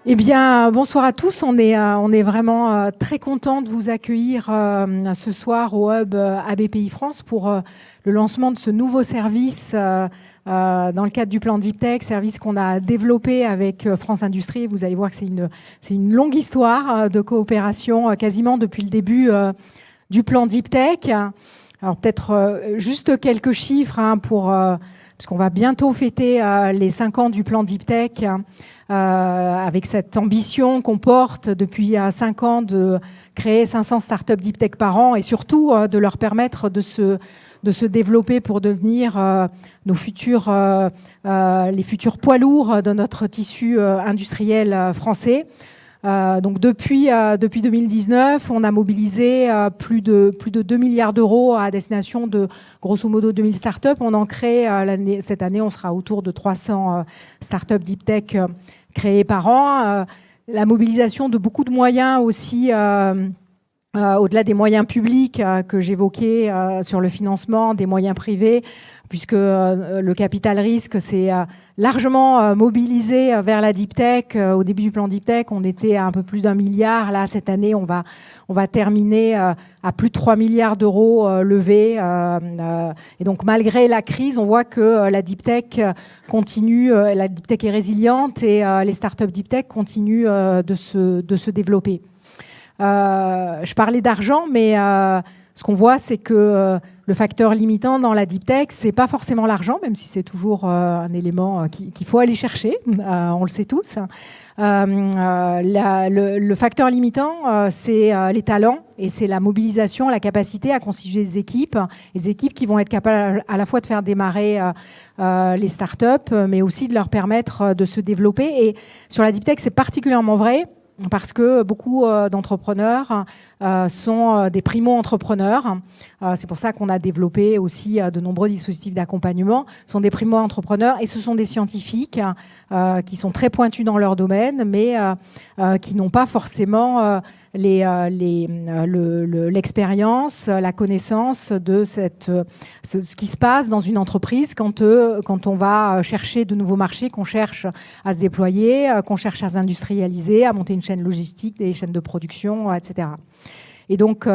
Eh bien, bonsoir à tous. On est vraiment très content de vous accueillir ce soir au Hub ABPI France pour le lancement de ce nouveau service dans le cadre du plan Deep Tech, service qu'on a développé avec France Industrie. Vous allez voir que c'est une longue histoire de coopération quasiment depuis le début du plan Deep Tech. Alors peut-être juste quelques chiffres parce qu'on va bientôt fêter les 5 ans du plan Deep Tech. Avec cette ambition qu'on porte depuis 5 ans de créer 500 startups Deep Tech par an et surtout de leur permettre de se développer pour devenir les futurs poids lourds de notre tissu industriel français. Donc depuis 2019, on a mobilisé plus de 2 milliards d'euros à destination de grosso modo 2000 startups. On en crée cette année, on sera autour de 300 startups Deep Tech créées par an. La mobilisation de beaucoup de moyens aussi, au-delà des moyens publics que j'évoquais sur le financement, des moyens privés, puisque le capital risque s'est largement mobilisé vers la Deep Tech. Au début du plan Deep Tech, on était à un peu plus d'1 milliard. Là, cette année, on va terminer à plus de 3 milliards d'euros levés. Et donc, malgré la crise, on voit que la Deep Tech continue, la Deep Tech est résiliente et les startups Deep Tech continuent de se développer. Je parlais d'argent, mais ce qu'on voit, c'est que le facteur limitant dans la Deep Tech, c'est pas forcément l'argent, même si c'est toujours un élément qu'il faut aller chercher, on le sait tous. Le facteur limitant, c'est les talents et c'est la mobilisation, la capacité à constituer des équipes qui vont être capables à la fois de faire démarrer les startups, mais aussi de leur permettre de se développer. Et sur la Deep Tech, c'est particulièrement vrai parce que beaucoup d'entrepreneurs sont des primo-entrepreneurs. C'est pour ça qu'on a développé aussi de nombreux dispositifs d'accompagnement. Ce sont des primo-entrepreneurs et ce sont des scientifiques qui sont très pointus dans leur domaine, mais qui n'ont pas forcément l'expérience, la connaissance de ce qui se passe dans une entreprise quand on va chercher de nouveaux marchés, qu'on cherche à se déployer, qu'on cherche à s'industrialiser, à monter une chaîne logistique, des chaînes de production, etc. Et donc,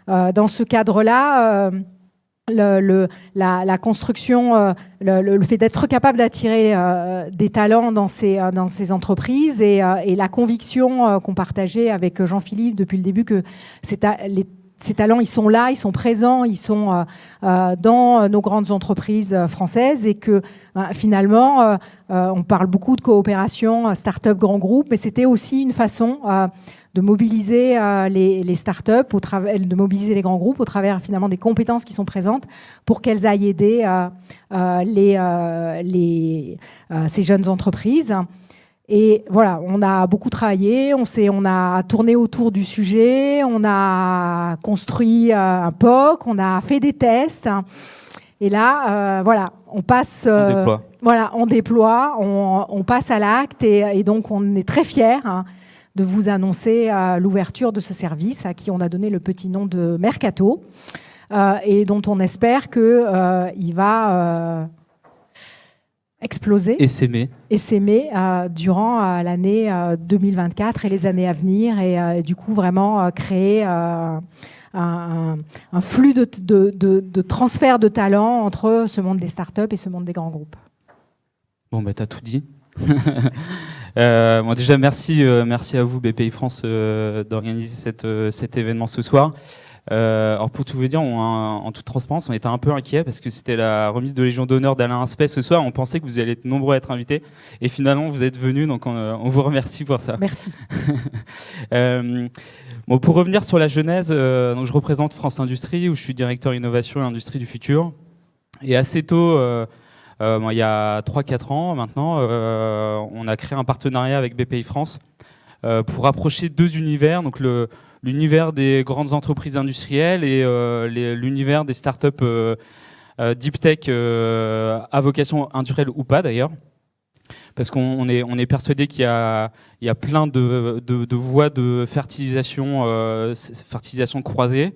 dans ce cadre-là, la construction, le fait d'être capable d'attirer des talents dans ces entreprises et la conviction qu'on partageait avec Jean-Philippe depuis le début que ces talents, ils sont là, ils sont présents, ils sont dans nos grandes entreprises françaises et que finalement, on parle beaucoup de coopération start-up grand groupe, mais c'était aussi une façon de mobiliser les startups, de mobiliser les grands groupes au travers finalement des compétences qui sont présentes pour qu'elles aillent aider ces jeunes entreprises. Et voilà, on a beaucoup travaillé, on a tourné autour du sujet, on a construit un POC, on a fait des tests. Et là, voilà, on passe... on déploie. Voilà, on déploie, on passe à l'acte et donc on est très fiers de vous annoncer l'ouverture de ce service à qui on a donné le petit nom de Mercato et dont on espère qu'il va exploser et s'aimer durant l'année 2024 et les années à venir et du coup vraiment créer un flux de transfert de talents entre ce monde des startups et ce monde des grands groupes. Bon, bah, t'as tout dit. Bon, déjà, merci à vous, BPI France, d'organiser cet événement ce soir. Alors, pour tout vous dire, en toute transparence, on était un peu inquiets parce que c'était la remise de Légion d'honneur d'Alain Aspect ce soir. On pensait que vous alliez être nombreux à être invités. Et finalement, vous êtes venus, donc on vous remercie pour ça. Merci. Bon, pour revenir sur la genèse, donc je représente France Industrie, où je suis directeur innovation et industrie du futur. Et assez tôt... il y a 3-4 ans maintenant, on a créé un partenariat avec BPI France pour rapprocher deux univers, donc l'univers des grandes entreprises industrielles et l'univers des startups deep tech à vocation industrielle ou pas d'ailleurs. Parce qu'on est persuadé qu'il y a plein de voies de fertilisation croisées.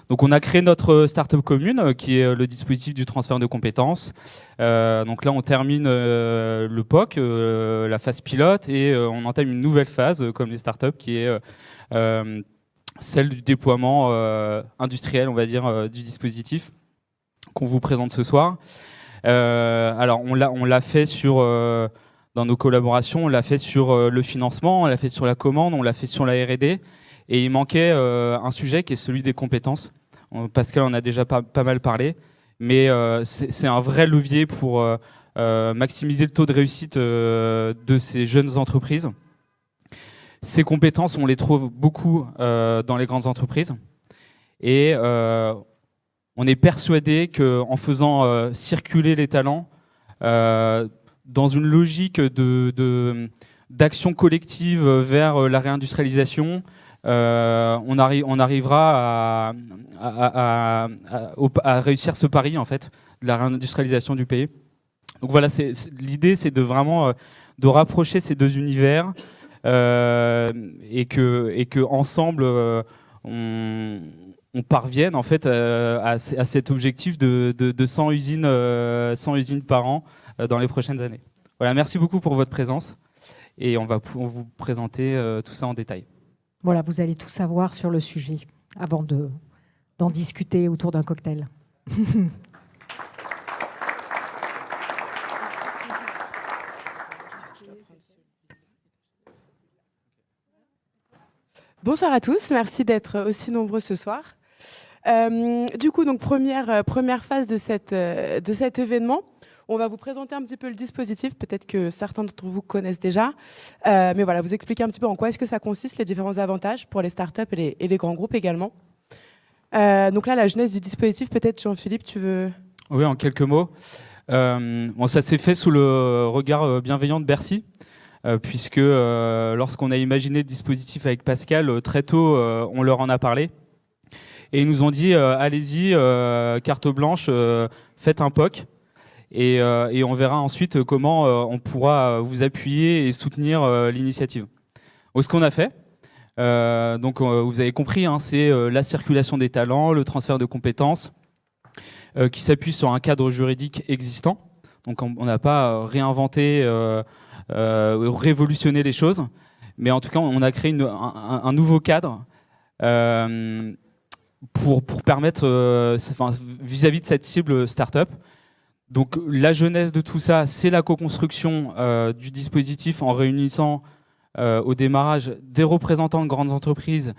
Donc on a créé notre startup commune qui est le dispositif du transfert de compétences. Donc là on termine le POC, la phase pilote, et on entame une nouvelle phase comme les startups qui est celle du déploiement industriel, on va dire, du dispositif qu'on vous présente ce soir. Alors on l'a fait sur dans nos collaborations, on l'a fait sur le financement, on l'a fait sur la commande, on l'a fait sur la R&D. Et il manquait un sujet qui est celui des compétences. Pascal en a déjà pas mal parlé, mais c'est un vrai levier pour maximiser le taux de réussite de ces jeunes entreprises. Ces compétences, on les trouve beaucoup dans les grandes entreprises. Et on est persuadé qu'en faisant circuler les talents, dans une logique d'action collective vers la réindustrialisation, on arrivera à réussir ce pari en fait de la réindustrialisation du pays. Donc voilà, l'idée c'est de vraiment de rapprocher ces deux univers et que ensemble on parvienne en fait à cet objectif de 100 usines par an dans les prochaines années. Voilà, merci beaucoup pour votre présence et on va vous présenter tout ça en détail. Voilà, vous allez tout savoir sur le sujet avant d'en discuter autour d'un cocktail. Bonsoir à tous, merci d'être aussi nombreux ce soir. Du coup, donc première phase de cet événement. On va vous présenter un petit peu le dispositif, peut-être que certains d'entre vous connaissent déjà, mais voilà, vous expliquer un petit peu en quoi est-ce que ça consiste, les différents avantages pour les startups et les grands groupes également. Donc là, la genèse du dispositif, peut-être Jean-Philippe, tu veux... Oui, en quelques mots. Ça s'est fait sous le regard bienveillant de Bercy, puisque lorsqu'on a imaginé le dispositif avec Pascal, très tôt, on leur en a parlé. Et ils nous ont dit, allez-y, carte blanche, faites un POC. Et on verra ensuite comment on pourra vous appuyer et soutenir l'initiative. Donc, ce qu'on a fait, vous avez compris, hein, c'est la circulation des talents, le transfert de compétences, qui s'appuie sur un cadre juridique existant. Donc on n'a pas réinventé, révolutionné les choses, mais en tout cas on a créé un nouveau cadre pour permettre, vis-à-vis de cette cible start-up. Donc la genèse de tout ça, c'est la co-construction du dispositif en réunissant au démarrage des représentants de grandes entreprises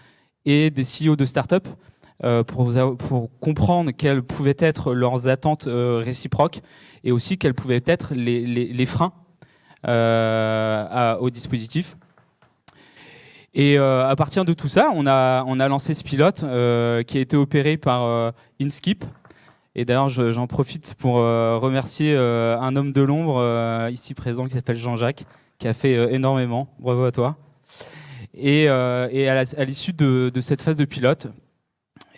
et des CEO de start-up pour comprendre quelles pouvaient être leurs attentes réciproques et aussi quels pouvaient être les freins au dispositif. Et à partir de tout ça, on a lancé ce pilote qui a été opéré par InSkip. Et d'ailleurs, j'en profite pour remercier un homme de l'ombre ici présent qui s'appelle Jean-Jacques, qui a fait énormément. Bravo à toi. Et à l'issue de cette phase de pilote,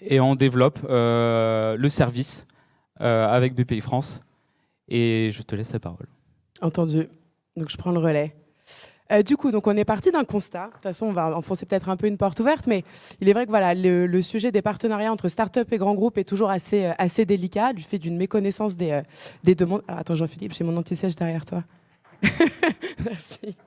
et on développe le service avec BPI France. Et je te laisse la parole. Entendu. Donc je prends le relais. Du coup, donc on est parti d'un constat. De toute façon, on va enfoncer peut-être un peu une porte ouverte, mais il est vrai que voilà, le sujet des partenariats entre start-up et grands groupes est toujours assez délicat du fait d'une méconnaissance des demandes. Alors attends, Jean-Philippe, j'ai mon anti-siège derrière toi. Merci.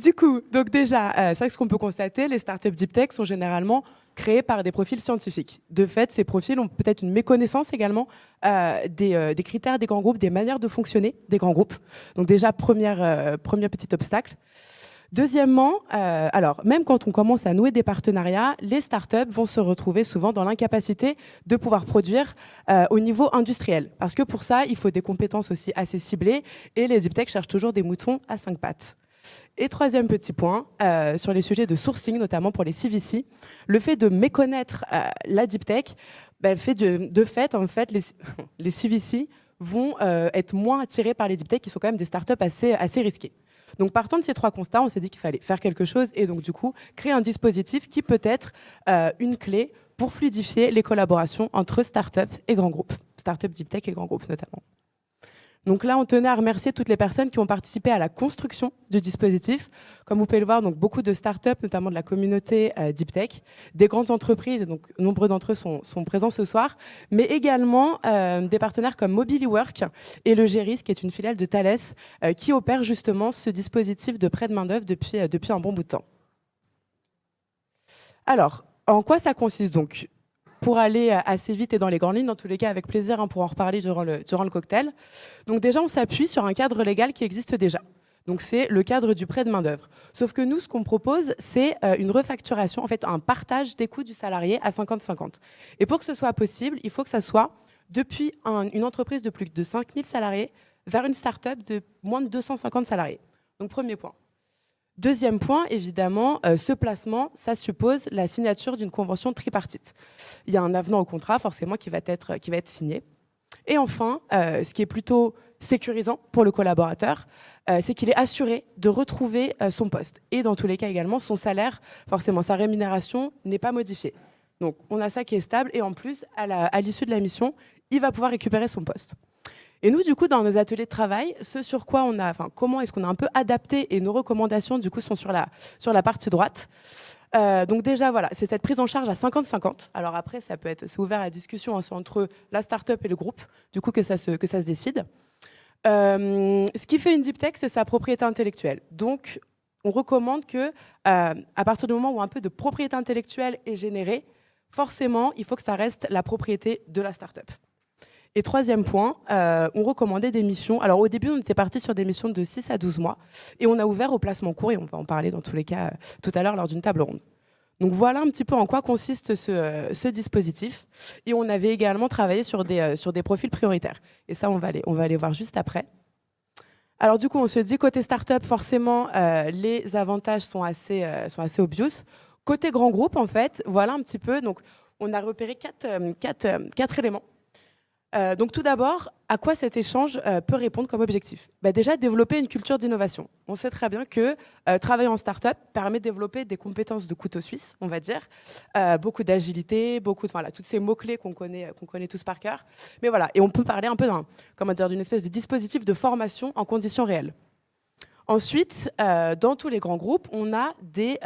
Du coup, donc déjà, c'est vrai que ce qu'on peut constater, les startups deep tech sont généralement créées par des profils scientifiques. De fait, ces profils ont peut-être une méconnaissance également des critères des grands groupes, des manières de fonctionner des grands groupes. Donc déjà, premier petit obstacle. Deuxièmement, alors même quand on commence à nouer des partenariats, les startups vont se retrouver souvent dans l'incapacité de pouvoir produire au niveau industriel. Parce que pour ça, il faut des compétences aussi assez ciblées et les deep tech cherchent toujours des moutons à 5 pattes. Et troisième petit point, sur les sujets de sourcing, notamment pour les CVC, le fait de méconnaître la deep tech, le fait de fait, en fait, les CVC vont être moins attirés par les deep tech, qui sont quand même des startups assez risquées. Donc partant de ces trois constats, on s'est dit qu'il fallait faire quelque chose et donc du coup créer un dispositif qui peut être une clé pour fluidifier les collaborations entre startups et grands groupes, startups deep tech et grands groupes notamment. Donc là, on tenait à remercier toutes les personnes qui ont participé à la construction du dispositif. Comme vous pouvez le voir, donc beaucoup de startups, notamment de la communauté Deep Tech, des grandes entreprises, et donc nombreux d'entre eux sont présents ce soir, mais également des partenaires comme Mobiliwork et le Géris, qui est une filiale de Thales, qui opère justement ce dispositif de prêt de main-d'œuvre depuis un bon bout de temps. Alors, en quoi ça consiste donc ? Pour aller assez vite et dans les grandes lignes, dans tous les cas avec plaisir pour en reparler durant le cocktail. Donc déjà, on s'appuie sur un cadre légal qui existe déjà. Donc c'est le cadre du prêt de main-d'œuvre. Sauf que nous, ce qu'on propose, c'est une refacturation, en fait un partage des coûts du salarié à 50-50. Et pour que ce soit possible, il faut que ça soit depuis une entreprise de plus de 5000 salariés vers une start-up de moins de 250 salariés. Donc premier point. Deuxième point, évidemment, ce placement, ça suppose la signature d'une convention tripartite. Il y a un avenant au contrat, forcément, qui va être signé. Et enfin, ce qui est plutôt sécurisant pour le collaborateur, c'est qu'il est assuré de retrouver son poste. Et dans tous les cas également, son salaire, forcément, sa rémunération n'est pas modifiée. Donc, on a ça qui est stable. Et en plus, à l'issue de la mission, il va pouvoir récupérer son poste. Et nous, du coup, dans nos ateliers de travail, ce sur quoi comment est-ce qu'on a un peu adapté, et nos recommandations, du coup, sont sur la partie droite. Donc déjà, voilà, c'est cette prise en charge à 50-50. Alors après, c'est ouvert à la discussion, hein, c'est entre la start-up et le groupe, du coup, que ça se décide. Ce qui fait une deep tech, c'est sa propriété intellectuelle. Donc, on recommande que, à partir du moment où un peu de propriété intellectuelle est générée, forcément, il faut que ça reste la propriété de la start-up. Et troisième point, on recommandait des missions. Alors au début, on était parti sur des missions de 6 à 12 mois et on a ouvert au placement court, et on va en parler dans tous les cas tout à l'heure lors d'une table ronde. Donc voilà un petit peu en quoi consiste ce dispositif. Et on avait également travaillé sur des profils prioritaires. Et ça, on va aller voir juste après. Alors du coup, on se dit côté start-up, forcément, les avantages sont assez obvious. Côté grand groupe, en fait, voilà un petit peu. Donc on a repéré quatre éléments. Donc tout d'abord, à quoi cet échange peut répondre comme objectif ? Déjà, développer une culture d'innovation. On sait très bien que travailler en start-up permet de développer des compétences de couteau suisse, on va dire, beaucoup d'agilité, tous ces mots-clés qu'on connaît tous par cœur. Mais voilà, et on peut parler un peu d'une espèce de dispositif de formation en conditions réelles. Ensuite, dans tous les grands groupes, on a des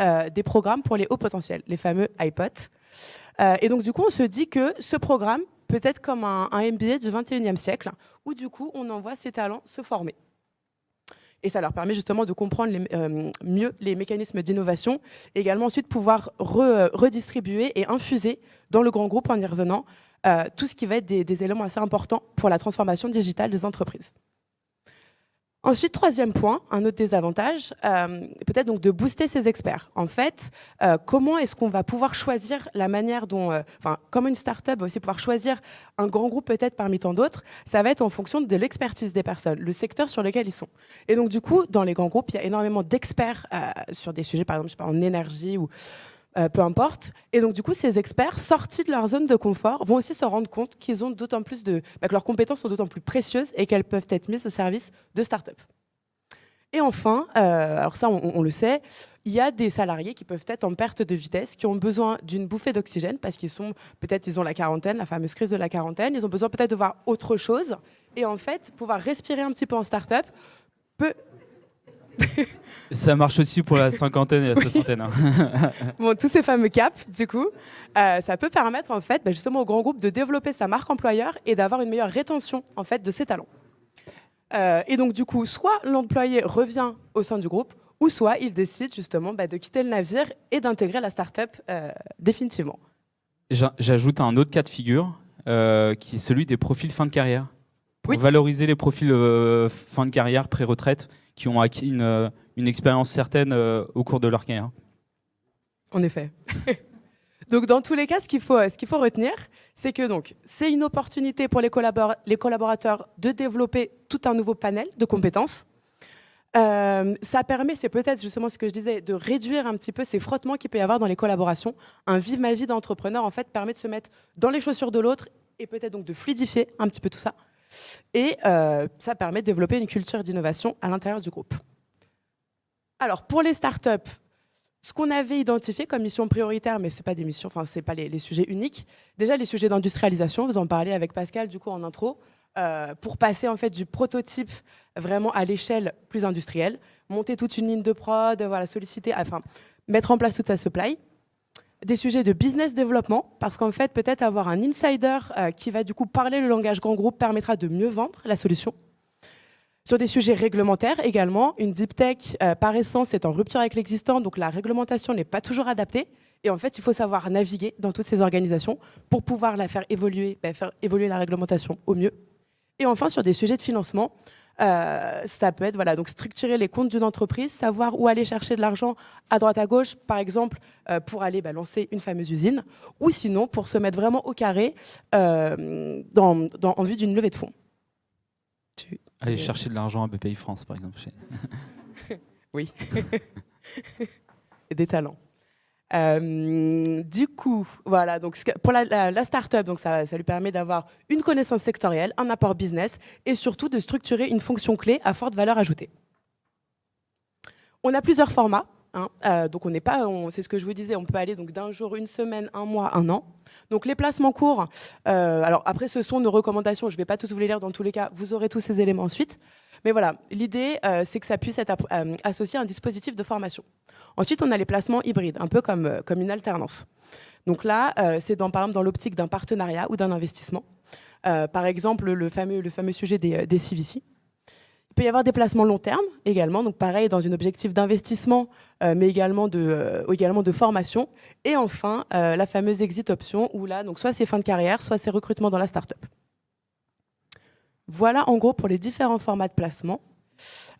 programmes pour les hauts potentiels, les fameux iPods. Et donc du coup, on se dit que ce programme peut-être comme un MBA du 21e siècle, où du coup, on envoie ces talents se former. Et ça leur permet justement de comprendre mieux les mécanismes d'innovation, et également ensuite pouvoir redistribuer et infuser dans le grand groupe, en y revenant, tout ce qui va être des éléments assez importants pour la transformation digitale des entreprises. Ensuite, troisième point, un autre désavantage, peut-être donc de booster ses experts. En fait, comment est-ce qu'on va pouvoir choisir la manière dont, comme une start-up va aussi pouvoir choisir un grand groupe peut-être parmi tant d'autres, ça va être en fonction de l'expertise des personnes, le secteur sur lequel ils sont. Et donc du coup, dans les grands groupes, il y a énormément d'experts sur des sujets, par exemple, en énergie ou peu importe. Et donc, du coup, ces experts, sortis de leur zone de confort, vont aussi se rendre compte qu'ils ont d'autant plus que leurs compétences sont d'autant plus précieuses et qu'elles peuvent être mises au service de start-up. Et enfin, alors ça, on le sait, il y a des salariés qui peuvent être en perte de vitesse, qui ont besoin d'une bouffée d'oxygène parce ils ont la quarantaine, la fameuse crise de la quarantaine. Ils ont besoin peut-être de voir autre chose. Et en fait, pouvoir respirer un petit peu en start-up peut... Ça marche aussi pour la cinquantaine et la soixantaine. Hein. Bon, tous ces fameux caps, du coup, ça peut permettre en fait, justement au grand groupe de développer sa marque employeur et d'avoir une meilleure rétention en fait de ses talents. Et donc du coup, soit l'employé revient au sein du groupe, ou soit il décide justement de quitter le navire et d'intégrer la start-up définitivement. J'ajoute un autre cas de figure qui est celui des profils fin de carrière. Pour Oui. valoriser les profils fin de carrière, pré-retraite, qui ont acquis une expérience certaine au cours de leur carrière. En effet. Donc, dans tous les cas, ce qu'il faut retenir, c'est que c'est une opportunité pour les collaborateurs de développer tout un nouveau panel de compétences. Ça permet, c'est peut-être justement ce que je disais, de réduire un petit peu ces frottements qu'il peut y avoir dans les collaborations. Un vive ma vie d'entrepreneur, en fait, permet de se mettre dans les chaussures de l'autre et peut-être donc de fluidifier un petit peu tout ça. Et ça permet de développer une culture d'innovation à l'intérieur du groupe. Alors, pour les startups, ce qu'on avait identifié comme mission prioritaire, mais ce n'est pas des missions, c'est pas les sujets uniques. Déjà, les sujets d'industrialisation, vous en parlez avec Pascal du coup en intro. pour passer en fait du prototype vraiment à l'échelle plus industrielle, monter toute une ligne de prod, voilà, solliciter, enfin, mettre en place toute sa supply. Des sujets de business développement, parce qu'en fait, peut-être avoir un insider qui va du coup parler le langage grand groupe permettra de mieux vendre la solution. Sur des sujets réglementaires également, une deep tech par essence est en rupture avec l'existant, donc la réglementation n'est pas toujours adaptée. Et en fait, il faut savoir naviguer dans toutes ces organisations pour pouvoir faire évoluer la réglementation au mieux. Et enfin, sur des sujets de financement, ça peut être donc structurer les comptes d'une entreprise, savoir où aller chercher de l'argent à droite à gauche, par exemple pour aller lancer une fameuse usine, ou sinon pour se mettre vraiment au carré en vue d'une levée de fonds. Aller chercher de l'argent à BPI France, par exemple. Oui. Et des talents. Du coup, voilà, donc pour la start-up, donc ça lui permet d'avoir une connaissance sectorielle, un apport business et surtout de structurer une fonction clé à forte valeur ajoutée. On a plusieurs formats, donc on n'est pas, c'est ce que je vous disais, on peut aller donc d'un jour, une semaine, un mois, un an. Donc les placements courts, alors après ce sont nos recommandations, je ne vais pas tous vous les lire dans tous les cas, vous aurez tous ces éléments ensuite. Mais voilà, l'idée, c'est que ça puisse être associé à un dispositif de formation. Ensuite, on a les placements hybrides, un peu comme une alternance. Donc là, c'est par exemple dans l'optique d'un partenariat ou d'un investissement. Par exemple, le fameux sujet des CVC. Il peut y avoir des placements long terme également, donc pareil, dans un objectif d'investissement, mais également de formation. Et enfin, la fameuse exit option, où là, donc soit c'est fin de carrière, soit c'est recrutement dans la start-up. Voilà en gros pour les différents formats de placement.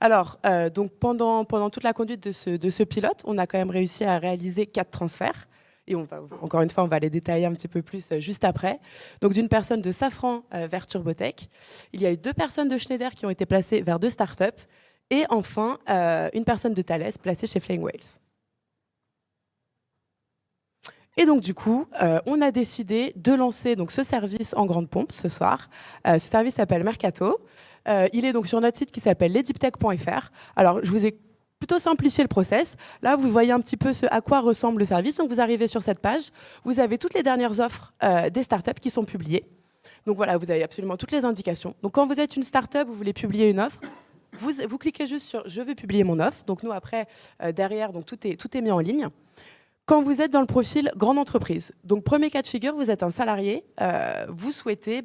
Alors, donc pendant toute la conduite de ce pilote, on a quand même réussi à réaliser 4 transferts. Et encore une fois, on va les détailler un petit peu plus juste après. Donc d'une personne de Safran vers Turbotech. Il y a eu 2 personnes de Schneider qui ont été placées vers 2 startups. Et enfin, une personne de Thales placée chez Flying Whales. Et donc du coup, on a décidé de lancer donc ce service en grande pompe ce soir. Ce service s'appelle Mercato. Il est donc sur notre site qui s'appelle ledeeptech.fr. Alors, je vous ai plutôt simplifié le process. Là, vous voyez un petit peu à quoi ressemble le service. Donc, vous arrivez sur cette page. Vous avez toutes les dernières offres des startups qui sont publiées. Donc voilà, vous avez absolument toutes les indications. Donc, quand vous êtes une startup, vous voulez publier une offre, vous cliquez juste sur « Je veux publier mon offre ». Donc, nous, après, derrière, donc, tout est mis en ligne. Quand vous êtes dans le profil grande entreprise, donc premier cas de figure, vous êtes un salarié, vous souhaitez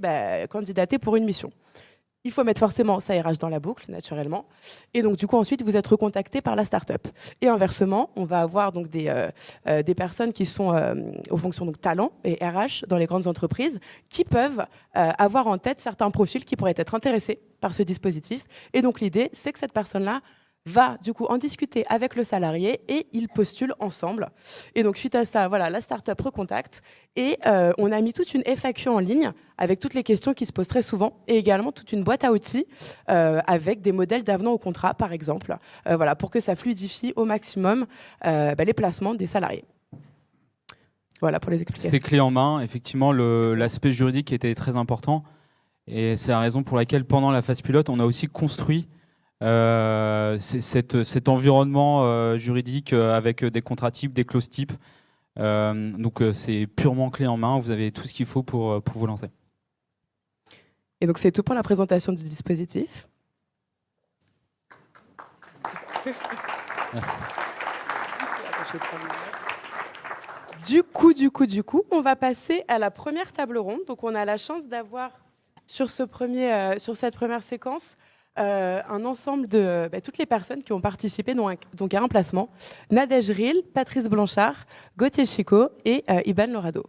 candidater pour une mission. Il faut mettre forcément sa RH dans la boucle, naturellement. Et donc, du coup, ensuite, vous êtes recontacté par la start-up. Et inversement, on va avoir donc des personnes qui sont aux fonctions donc, talent et RH dans les grandes entreprises qui peuvent avoir en tête certains profils qui pourraient être intéressés par ce dispositif. Et donc, l'idée, c'est que cette personne-là va du coup en discuter avec le salarié et ils postulent ensemble. Et donc suite à ça, voilà, la start-up recontacte et on a mis toute une FAQ en ligne avec toutes les questions qui se posent très souvent et également toute une boîte à outils avec des modèles d'avenant au contrat par exemple, voilà, pour que ça fluidifie au maximum les placements des salariés. Voilà pour les explications. C'est clé en main, effectivement l'aspect juridique était très important et c'est la raison pour laquelle pendant la phase pilote on a aussi construit cet environnement juridique avec des contrats types, des clauses types. Donc c'est purement clé en main, vous avez tout ce qu'il faut pour vous lancer. Et donc c'est tout pour la présentation du dispositif. Merci. Du coup, on va passer à la première table ronde. Donc on a la chance d'avoir sur cette première séquence un ensemble de toutes les personnes qui ont participé donc à un placement. Nadège Ril, Patrice Blanchard, Gauthier Chico et Iban Lorado.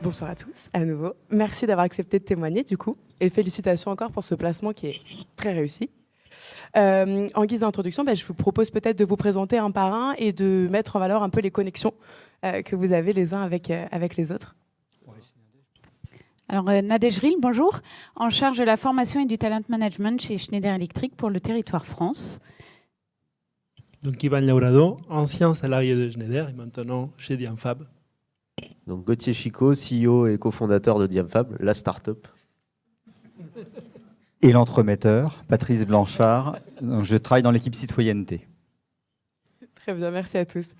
Bonsoir à tous, à nouveau. Merci d'avoir accepté de témoigner, du coup. Et félicitations encore pour ce placement qui est très réussi. En guise d'introduction, je vous propose peut-être de vous présenter un par un et de mettre en valeur un peu les connexions que vous avez les uns avec les autres. Alors, Nadège Ril, bonjour. En charge de la formation et du talent management chez Schneider Electric pour le territoire France. Donc, Iban Lorado, ancien salarié de Schneider et maintenant chez Dianfab. Donc Gauthier Chicot, CEO et cofondateur de Diamfab, la start-up. Et l'entremetteur, Patrice Blanchard. Je travaille dans l'équipe citoyenneté. Très bien, merci à tous.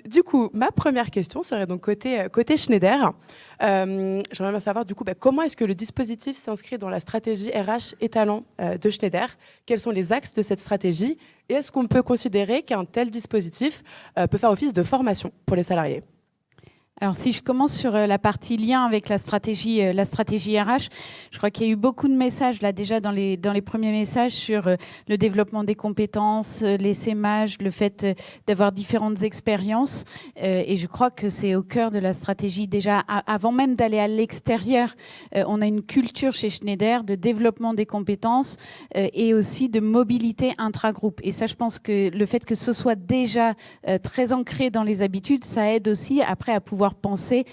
Du coup, ma première question serait donc côté Schneider. J'aimerais bien savoir du coup comment est-ce que le dispositif s'inscrit dans la stratégie RH et talent de Schneider. Quels sont les axes de cette stratégie et est-ce qu'on peut considérer qu'un tel dispositif peut faire office de formation pour les salariés? Alors, si je commence sur la partie lien avec la stratégie RH, je crois qu'il y a eu beaucoup de messages là déjà dans les premiers messages sur le développement des compétences, l'essaimage, le fait d'avoir différentes expériences. Et je crois que c'est au cœur de la stratégie déjà avant même d'aller à l'extérieur. On a une culture chez Schneider de développement des compétences et aussi de mobilité intragroupe. Et ça, je pense que le fait que ce soit déjà très ancré dans les habitudes, ça aide aussi après à pouvoir penser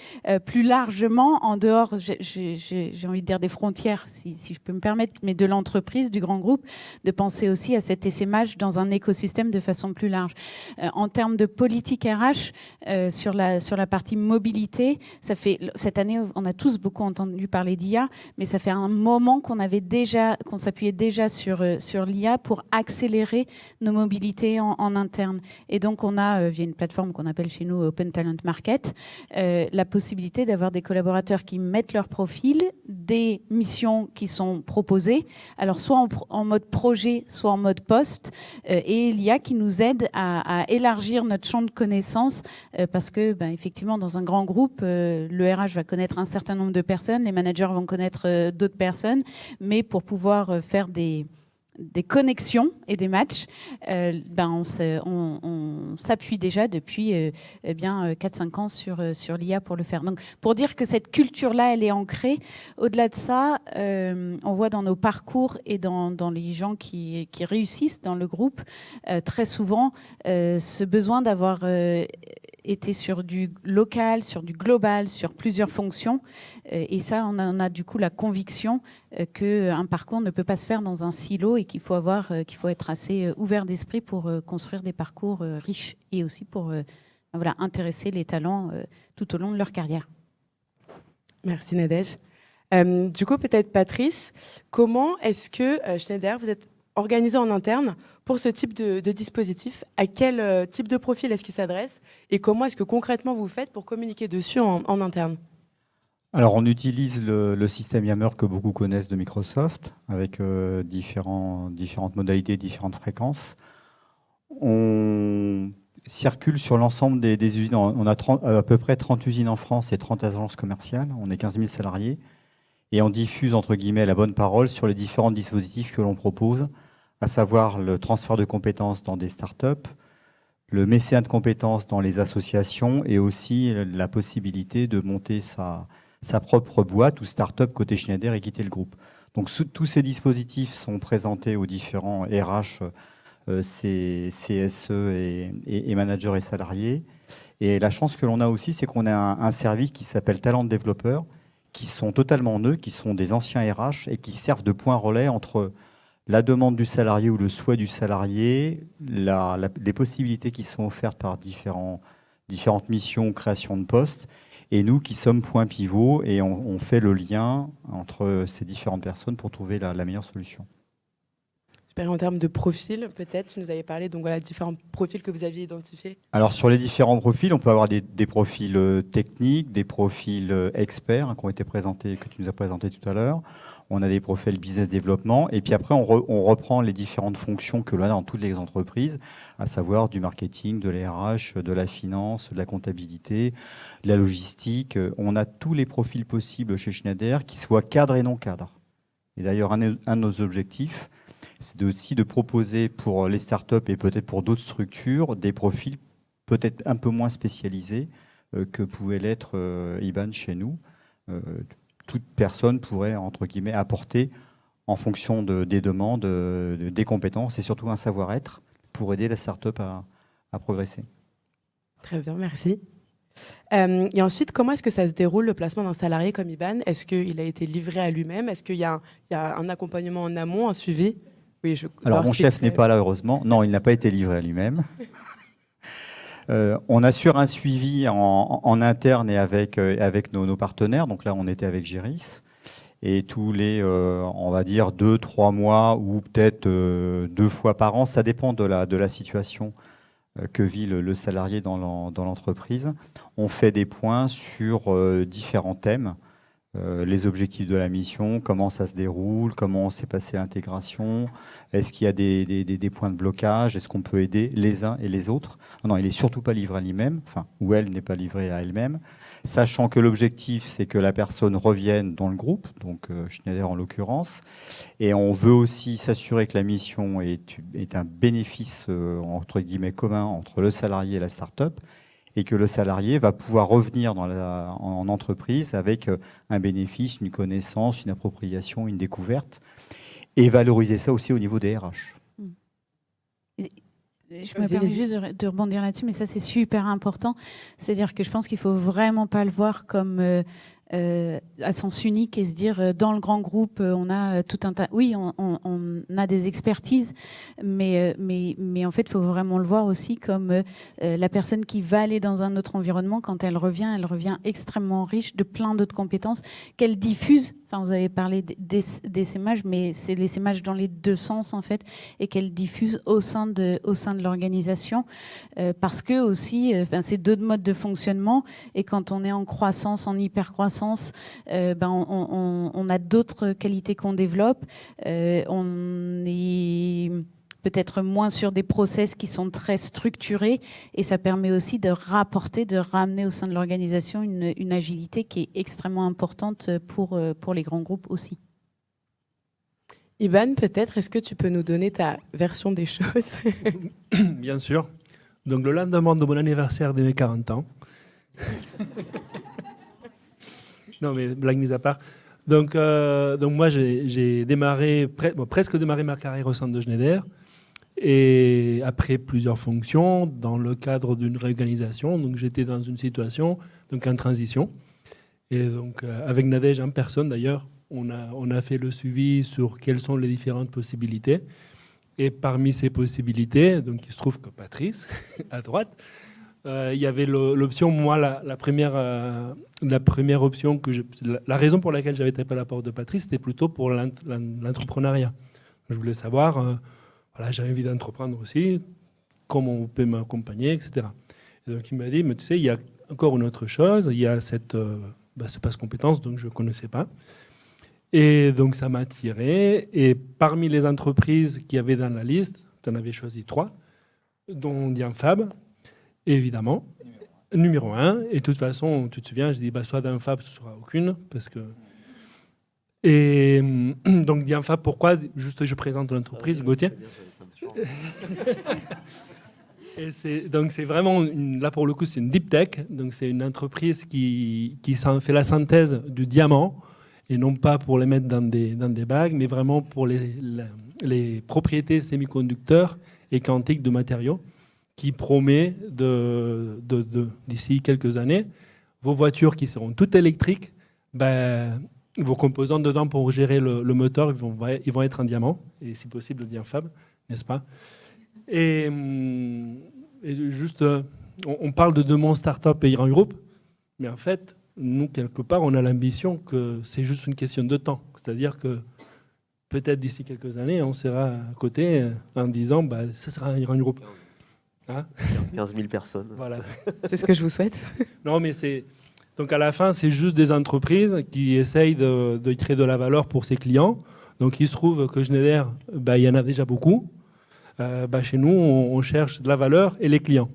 plus largement en dehors, j'ai envie de dire des frontières, si je peux me permettre, mais de l'entreprise, du grand groupe, de penser aussi à cet essaimage dans un écosystème de façon plus large. En termes de politique RH, sur la partie mobilité, ça fait, cette année, on a tous beaucoup entendu parler d'IA, mais ça fait un moment qu'on s'appuyait déjà sur l'IA pour accélérer nos mobilités en interne. Et donc, on a, via une plateforme qu'on appelle chez nous Open Talent Market, la possibilité d'avoir des collaborateurs qui mettent leur profil, des missions qui sont proposées, alors soit en mode projet, soit en mode poste, et l'IA qui nous aide à élargir notre champ de connaissances, parce que effectivement, dans un grand groupe, le RH va connaître un certain nombre de personnes, les managers vont connaître d'autres personnes, mais pour pouvoir faire des connexions et des matchs, on s'appuie déjà depuis 4-5 ans sur l'IA pour le faire. Donc, pour dire que cette culture-là, elle est ancrée. Au-delà de ça, on voit dans nos parcours et dans les gens qui réussissent dans le groupe, très souvent, ce besoin d'avoir été sur du local, sur du global, sur plusieurs fonctions. Et ça, on a du coup la conviction qu'un parcours ne peut pas se faire dans un silo et qu'il faut être assez ouvert d'esprit pour construire des parcours riches et aussi pour intéresser les talents tout au long de leur carrière. Merci Nadège. Du coup, peut-être Patrice, comment est-ce que Schneider, vous êtes organisé en interne pour ce type de dispositif? À quel type de profil est-ce qu'il s'adresse? Et comment est-ce que concrètement vous faites pour communiquer dessus en interne? Alors, on utilise le système Yammer que beaucoup connaissent de Microsoft, avec différentes modalités, différentes fréquences. On circule sur l'ensemble des usines. On a à peu près 30 usines en France et 30 agences commerciales. On est 15 000 salariés. Et on diffuse, entre guillemets, la bonne parole sur les différents dispositifs que l'on propose, à savoir le transfert de compétences dans des startups, le mécénat de compétences dans les associations et aussi la possibilité de monter sa propre boîte ou start-up côté Schneider et quitter le groupe. Donc tous ces dispositifs sont présentés aux différents RH, CSE et managers et salariés. Et la chance que l'on a aussi, c'est qu'on a un service qui s'appelle Talent Développeur, qui sont totalement neutres, qui sont des anciens RH et qui servent de point relais entre la demande du salarié ou le souhait du salarié, les possibilités qui sont offertes par différentes missions, création de postes, et nous qui sommes point pivot et on fait le lien entre ces différentes personnes pour trouver la meilleure solution. Super, en termes de profil, peut-être, tu nous avais parlé, donc voilà, différents profils que vous aviez identifiés. Alors sur les différents profils, on peut avoir des profils techniques, des profils experts qui ont été présentés, que tu nous as présentés tout à l'heure. On a des profils business développement, et puis après on reprend les différentes fonctions que l'on a dans toutes les entreprises, à savoir du marketing, de l'RH, de la finance, de la comptabilité, de la logistique. On a tous les profils possibles chez Schneider, qui soient cadres et non cadres. Et d'ailleurs, un de nos objectifs, c'est aussi de proposer pour les startups et peut-être pour d'autres structures des profils peut-être un peu moins spécialisés que pouvait l'être IBAN chez nous. Toute personne pourrait, entre guillemets, apporter en fonction des demandes, des compétences et surtout un savoir-être pour aider la start-up à progresser. Très bien, merci. Et ensuite, comment est-ce que ça se déroule, le placement d'un salarié comme IBAN? Est-ce qu'il a été livré à lui-même? Est-ce qu'il y a un accompagnement en amont, un suivi? Oui, alors, mon chef n'est pas là, heureusement. Non, il n'a pas été livré à lui-même. On assure un suivi en interne et avec nos partenaires. Donc là, on était avec Géris. Et tous les, on va dire, 2-3 mois ou peut-être 2 fois par an, ça dépend de la situation que vit le salarié dans l'entreprise. On fait des points sur différents thèmes. Les objectifs de la mission, comment ça se déroule, comment s'est passée l'intégration, est-ce qu'il y a des points de blocage, est-ce qu'on peut aider les uns et les autres. Non, il n'est surtout pas livré à lui-même, enfin, ou elle n'est pas livrée à elle-même, sachant que l'objectif, c'est que la personne revienne dans le groupe, donc Schneider en l'occurrence, et on veut aussi s'assurer que la mission est un bénéfice, entre guillemets, commun entre le salarié et la start-up, et que le salarié va pouvoir revenir en entreprise avec un bénéfice, une connaissance, une appropriation, une découverte, et valoriser ça aussi au niveau des RH. Je me permets juste de rebondir là-dessus, mais ça c'est super important. C'est-à-dire que je pense qu'il ne faut vraiment pas le voir comme à sens unique et se dire dans le grand groupe on a tout un tas. Oui, on a des expertises, mais en fait il faut vraiment le voir aussi comme la personne qui va aller dans un autre environnement, quand elle revient extrêmement riche de plein d'autres compétences qu'elle diffuse. Enfin, vous avez parlé des SMH, mais c'est les SMH dans les deux sens en fait, et qu'elle diffuse au sein de l'organisation, parce que aussi c'est deux modes de fonctionnement, et quand on est en croissance, en hyper croissance, on a d'autres qualités qu'on développe. On est peut-être moins sur des process qui sont très structurés, et ça permet aussi de ramener au sein de l'organisation une agilité qui est extrêmement importante pour les grands groupes aussi. Ivan, peut-être, est-ce que tu peux nous donner ta version des choses? Bien sûr. Donc, le lendemain de mon anniversaire de mes 40 ans, non, mais blague mise à part. Donc moi, j'ai presque démarré ma carrière au sein de Schneider. Et après plusieurs fonctions, dans le cadre d'une réorganisation, donc j'étais dans une situation donc en transition. Et donc, avec Nadège en personne, d'ailleurs, on a fait le suivi sur quelles sont les différentes possibilités. Et parmi ces possibilités, donc il se trouve que Patrice, à droite, il y avait l'option, moi, la première option, la raison pour laquelle j'avais tapé à la porte de Patrice, c'était plutôt pour l'entrepreneuriat. Je voulais savoir, j'avais envie d'entreprendre aussi, comment on peut m'accompagner, etc. Et donc il m'a dit, mais tu sais, il y a encore une autre chose, il y a ce passe compétences, donc je ne connaissais pas. Et donc ça m'a attiré, et parmi les entreprises qu'il y avait dans la liste, tu en avais choisi 3, dont Diamfab, évidemment, numéro 1. Et de toute façon, tu te souviens, je dis, soit Diamfab, ce ne sera aucune. Parce que... Et donc, Diamfab, pourquoi? Juste, je présente l'entreprise, Gauthier. Donc, c'est vraiment, là pour le coup, c'est une deep tech. Donc, c'est une entreprise qui fait la synthèse du diamant, et non pas pour les mettre dans des bagues, mais vraiment pour les propriétés semi-conducteurs et quantiques de matériaux, qui promet d'ici quelques années, vos voitures qui seront toutes électriques, vos composants dedans pour gérer le moteur, ils vont être en diamant, et si possible, Diamfab, n'est-ce pas? Et juste, on parle de demande start-up et grand groupe, mais en fait, nous, quelque part, on a l'ambition que c'est juste une question de temps. C'est-à-dire que peut-être d'ici quelques années, on sera à côté en disant, ça sera un grand groupe. 15 000 personnes. Voilà. C'est ce que je vous souhaite. Non, mais donc à la fin, c'est juste des entreprises qui essayent de créer de la valeur pour ses clients. Donc il se trouve que Schneider, il y en a déjà beaucoup. Chez nous, on cherche de la valeur et les clients.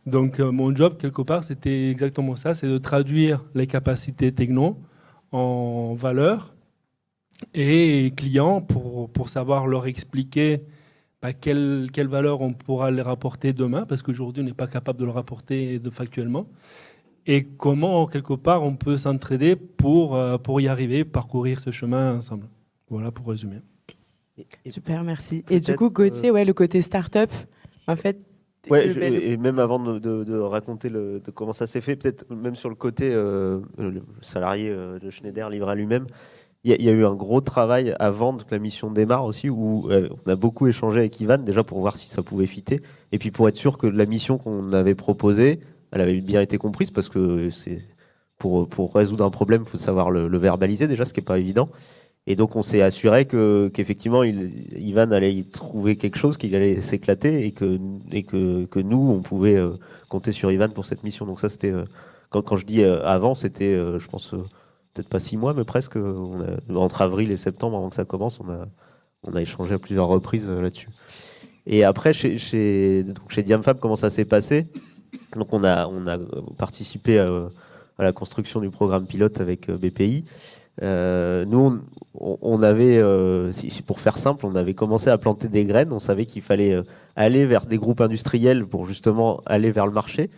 Donc mon job, quelque part, c'était exactement ça, c'est de traduire les capacités techno en valeur et clients pour savoir leur expliquer quelle valeur on pourra les rapporter demain, parce qu'aujourd'hui, on n'est pas capable de le rapporter factuellement. Et comment, quelque part, on peut s'entraider pour y arriver, parcourir ce chemin ensemble. Voilà pour résumer. Super, merci. Et du coup, Gauthier, le côté start-up, en fait... et même avant de raconter de comment ça s'est fait, peut-être même sur le côté le salarié de Schneider livré à lui-même, il y a eu un gros travail avant que la mission démarre aussi, où on a beaucoup échangé avec Ivan, déjà pour voir si ça pouvait fitter, et puis pour être sûr que la mission qu'on avait proposée, elle avait bien été comprise, parce que pour résoudre un problème, il faut savoir le verbaliser déjà, ce qui n'est pas évident. Et donc on s'est assuré qu'effectivement Ivan allait y trouver quelque chose, qu'il allait s'éclater, et que nous, on pouvait compter sur Ivan pour cette mission. Donc ça, c'était, quand je dis avant, c'était, je pense, peut-être pas 6 mois, mais presque, entre avril et septembre, avant que ça commence, on a échangé à plusieurs reprises là-dessus. Et après, chez Diamfab, comment ça s'est passé? Donc on a participé à la construction du programme pilote avec BPI. Nous, on avait, pour faire simple, on avait commencé à planter des graines. On savait qu'il fallait aller vers des groupes industriels pour justement aller vers le marché.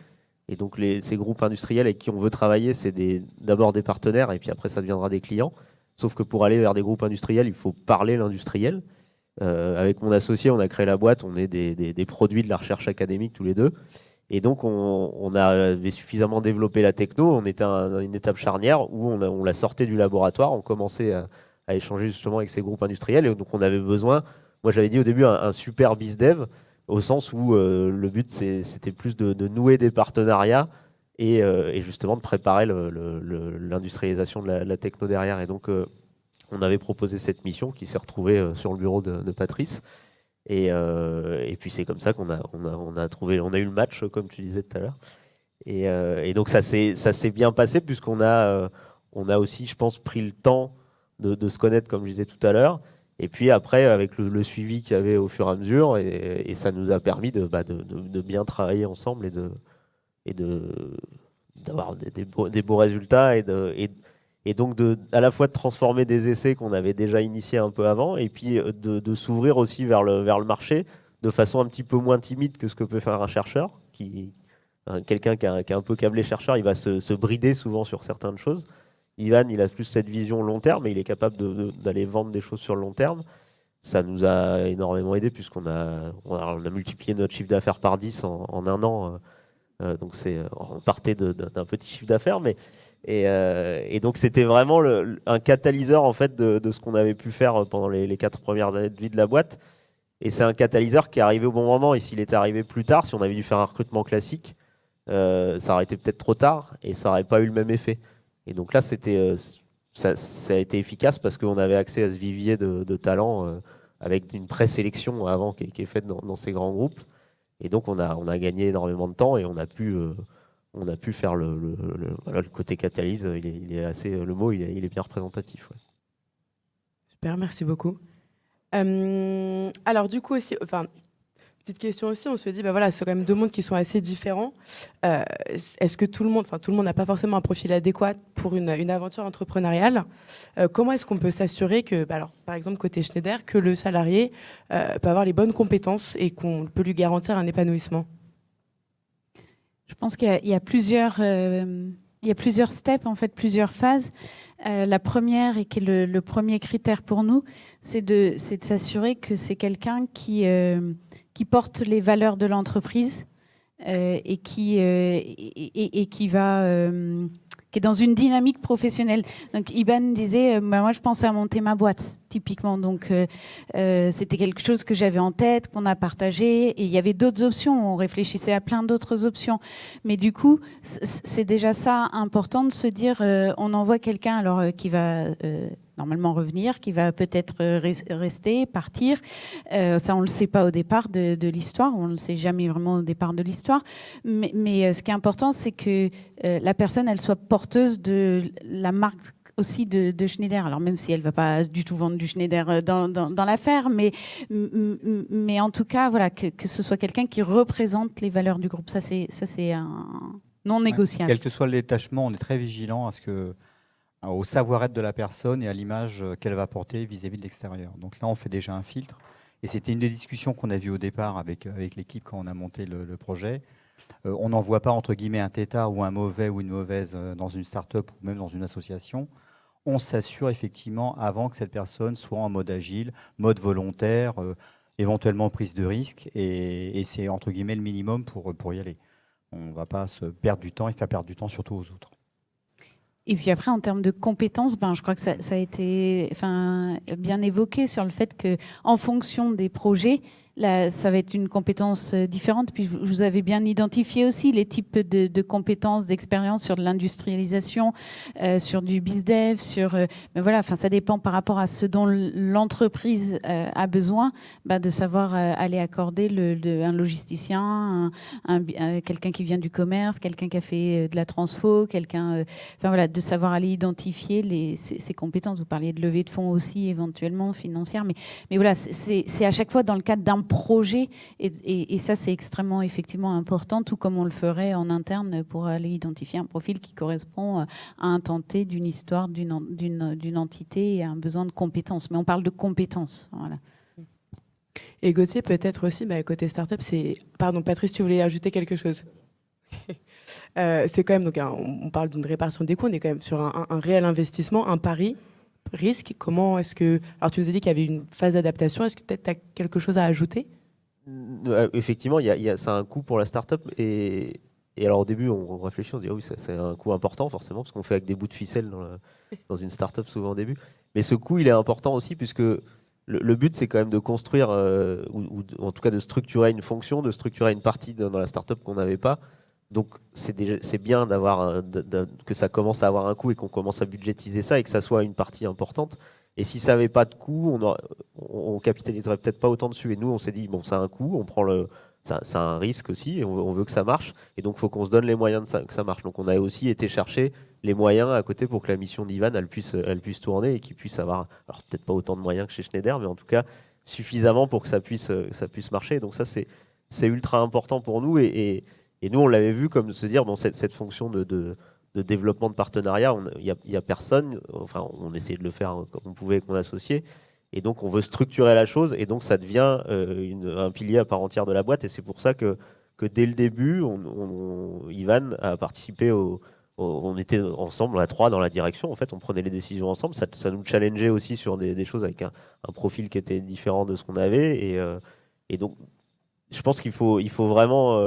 Et donc ces groupes industriels avec qui on veut travailler, c'est d'abord des partenaires, et puis après ça deviendra des clients. Sauf que pour aller vers des groupes industriels, il faut parler l'industriel. Avec mon associé, on a créé la boîte, on est des produits de la recherche académique tous les deux. Et donc, on avait suffisamment développé la techno. On était à une étape charnière où on la sortait du laboratoire. On commençait à échanger justement avec ces groupes industriels. Et donc, on avait besoin, moi j'avais dit au début, un super BizDev, au sens où le but, c'était plus de nouer des partenariats et justement de préparer l'industrialisation de la techno derrière. Et donc, on avait proposé cette mission qui s'est retrouvée sur le bureau de Patrice. Et puis c'est comme ça qu'on a trouvé, on a eu le match, comme tu disais tout à l'heure. Et donc ça s'est bien passé, puisqu'on on a aussi, je pense, pris le temps de se connaître, comme je disais tout à l'heure. Et puis après, avec le suivi qu'il y avait au fur et à mesure, et ça nous a permis de bien travailler ensemble et d'avoir des beaux résultats et donc à la fois de transformer des essais qu'on avait déjà initiés un peu avant, et puis de s'ouvrir aussi vers le marché de façon un petit peu moins timide que ce que peut faire un chercheur. Quelqu'un qui est un peu câblé chercheur, il va se brider souvent sur certaines choses. Ivan, il a plus cette vision long terme, et il est capable d'aller vendre des choses sur le long terme. Ça nous a énormément aidé, puisqu'on a multiplié notre chiffre d'affaires par 10 en un an. Donc on partait d'un petit chiffre d'affaires, et donc c'était vraiment un catalyseur en fait de ce qu'on avait pu faire pendant les 4 premières années de vie de la boîte. Et c'est un catalyseur qui est arrivé au bon moment. Et s'il était arrivé plus tard, si on avait dû faire un recrutement classique, ça aurait été peut-être trop tard et ça n'aurait pas eu le même effet. Et donc là, ça a été efficace, parce qu'on avait accès à ce vivier de talents avec une présélection avant qui est faite dans ces grands groupes. Et donc on a gagné énormément de temps, et on a pu faire voilà, le côté catalyse. Il est assez, le mot, il est bien représentatif. Ouais. Super, merci beaucoup. Alors du coup aussi, petite question aussi, on se dit, voilà, c'est quand même 2 mondes qui sont assez différents. Est-ce que tout le monde n'a pas forcément un profil adéquat pour une aventure entrepreneuriale? Comment est-ce qu'on peut s'assurer que, alors, par exemple, côté Schneider, que le salarié peut avoir les bonnes compétences et qu'on peut lui garantir un épanouissement? Je pense qu'il y a plusieurs steps, en fait, plusieurs phases. La première, et qui est le premier critère pour nous, c'est de s'assurer que c'est quelqu'un qui porte les valeurs de l'entreprise et qui est dans une dynamique professionnelle. Donc Iban disait, moi je pensais à monter ma boîte, typiquement. Donc c'était quelque chose que j'avais en tête, qu'on a partagé, et il y avait d'autres options. On réfléchissait à plein d'autres options. Mais du coup, c'est déjà ça important de se dire, on envoie quelqu'un alors qui va normalement revenir, qui va peut-être rester, partir. Ça, on ne le sait pas au départ de l'histoire, on ne le sait jamais vraiment au départ de l'histoire. Mais ce qui est important, c'est que la personne, elle soit porteuse de la marque aussi de Schneider. Alors même si elle ne va pas du tout vendre du Schneider dans l'affaire, mais en tout cas, voilà, que ce soit quelqu'un qui représente les valeurs du groupe. Ça, c'est un non négociable. Quel que soit le détachement, on est très vigilant au savoir-être de la personne et à l'image qu'elle va porter vis-à-vis de l'extérieur. Donc là, on fait déjà un filtre. Et c'était une des discussions qu'on a vues au départ avec l'équipe quand on a monté le projet. On n'envoie pas, entre guillemets, un tétard ou un mauvais ou une mauvaise dans une start-up ou même dans une association. On s'assure effectivement, avant, que cette personne soit en mode agile, mode volontaire, éventuellement prise de risque. Et c'est, entre guillemets, le minimum pour y aller. On ne va pas se perdre du temps et faire perdre du temps surtout aux autres. Et puis après, en termes de compétences, je crois que ça a été bien évoqué sur le fait qu'en fonction des projets, là, ça va être une compétence différente. Puis vous avez bien identifié aussi les types de compétences, d'expériences sur de l'industrialisation, sur du bizdev, mais voilà, ça dépend par rapport à ce dont l'entreprise a besoin, de savoir aller accorder un logisticien, quelqu'un qui vient du commerce, quelqu'un qui a fait de la transfo, de savoir aller identifier ces compétences. Vous parliez de levée de fonds aussi, éventuellement financière, mais voilà, c'est à chaque fois dans le cadre d'un projet, et ça c'est extrêmement effectivement important, tout comme on le ferait en interne pour aller identifier un profil qui correspond à un temps T d'une histoire, d'une entité et à un besoin de compétences. Mais on parle de compétences. Voilà. Et Gauthier, peut-être aussi, côté startup, Pardon, Patrice, tu voulais ajouter quelque chose? C'est quand même, donc, on parle d'une répartition des coûts, on est quand même sur un réel investissement, un pari, risque. Comment est-ce que... Alors, tu nous as dit qu'il y avait une phase d'adaptation. Est-ce que peut-être tu as quelque chose à ajouter? Effectivement, ça a un coût pour la startup. Et alors, au début, on réfléchit, on se dit, oui, c'est un coût important, forcément, parce qu'on fait avec des bouts de ficelle dans une startup, souvent au début. Mais ce coût, il est important aussi, puisque le but, c'est quand même de construire, ou en tout cas de structurer une fonction, de structurer une partie dans la startup qu'on n'avait pas. Donc, c'est bien que ça commence à avoir un coût et qu'on commence à budgétiser ça et que ça soit une partie importante. Et si ça n'avait pas de coût, on capitaliserait peut-être pas autant dessus. Et nous, on s'est dit, ça a un coût, ça a un risque aussi, et on veut que ça marche. Et donc, il faut qu'on se donne les moyens que ça marche. Donc, on a aussi été chercher les moyens à côté pour que la mission d'Ivan, elle puisse tourner et qu'il puisse avoir, alors peut-être pas autant de moyens que chez Schneider, mais en tout cas, suffisamment pour que ça puisse marcher. Donc ça, c'est ultra important pour nous. Et nous, on l'avait vu comme se dire, cette fonction de développement de partenariat, il y a personne, enfin, on essayait de le faire comme on pouvait avec mon associé, et donc on veut structurer la chose, et donc ça devient un pilier à part entière de la boîte, et c'est pour ça que dès le début, Ivan a participé on était ensemble à 3 dans la direction, en fait, on prenait les décisions ensemble, ça nous challengeait aussi sur des choses avec un profil qui était différent de ce qu'on avait, et donc je pense qu'il faut vraiment...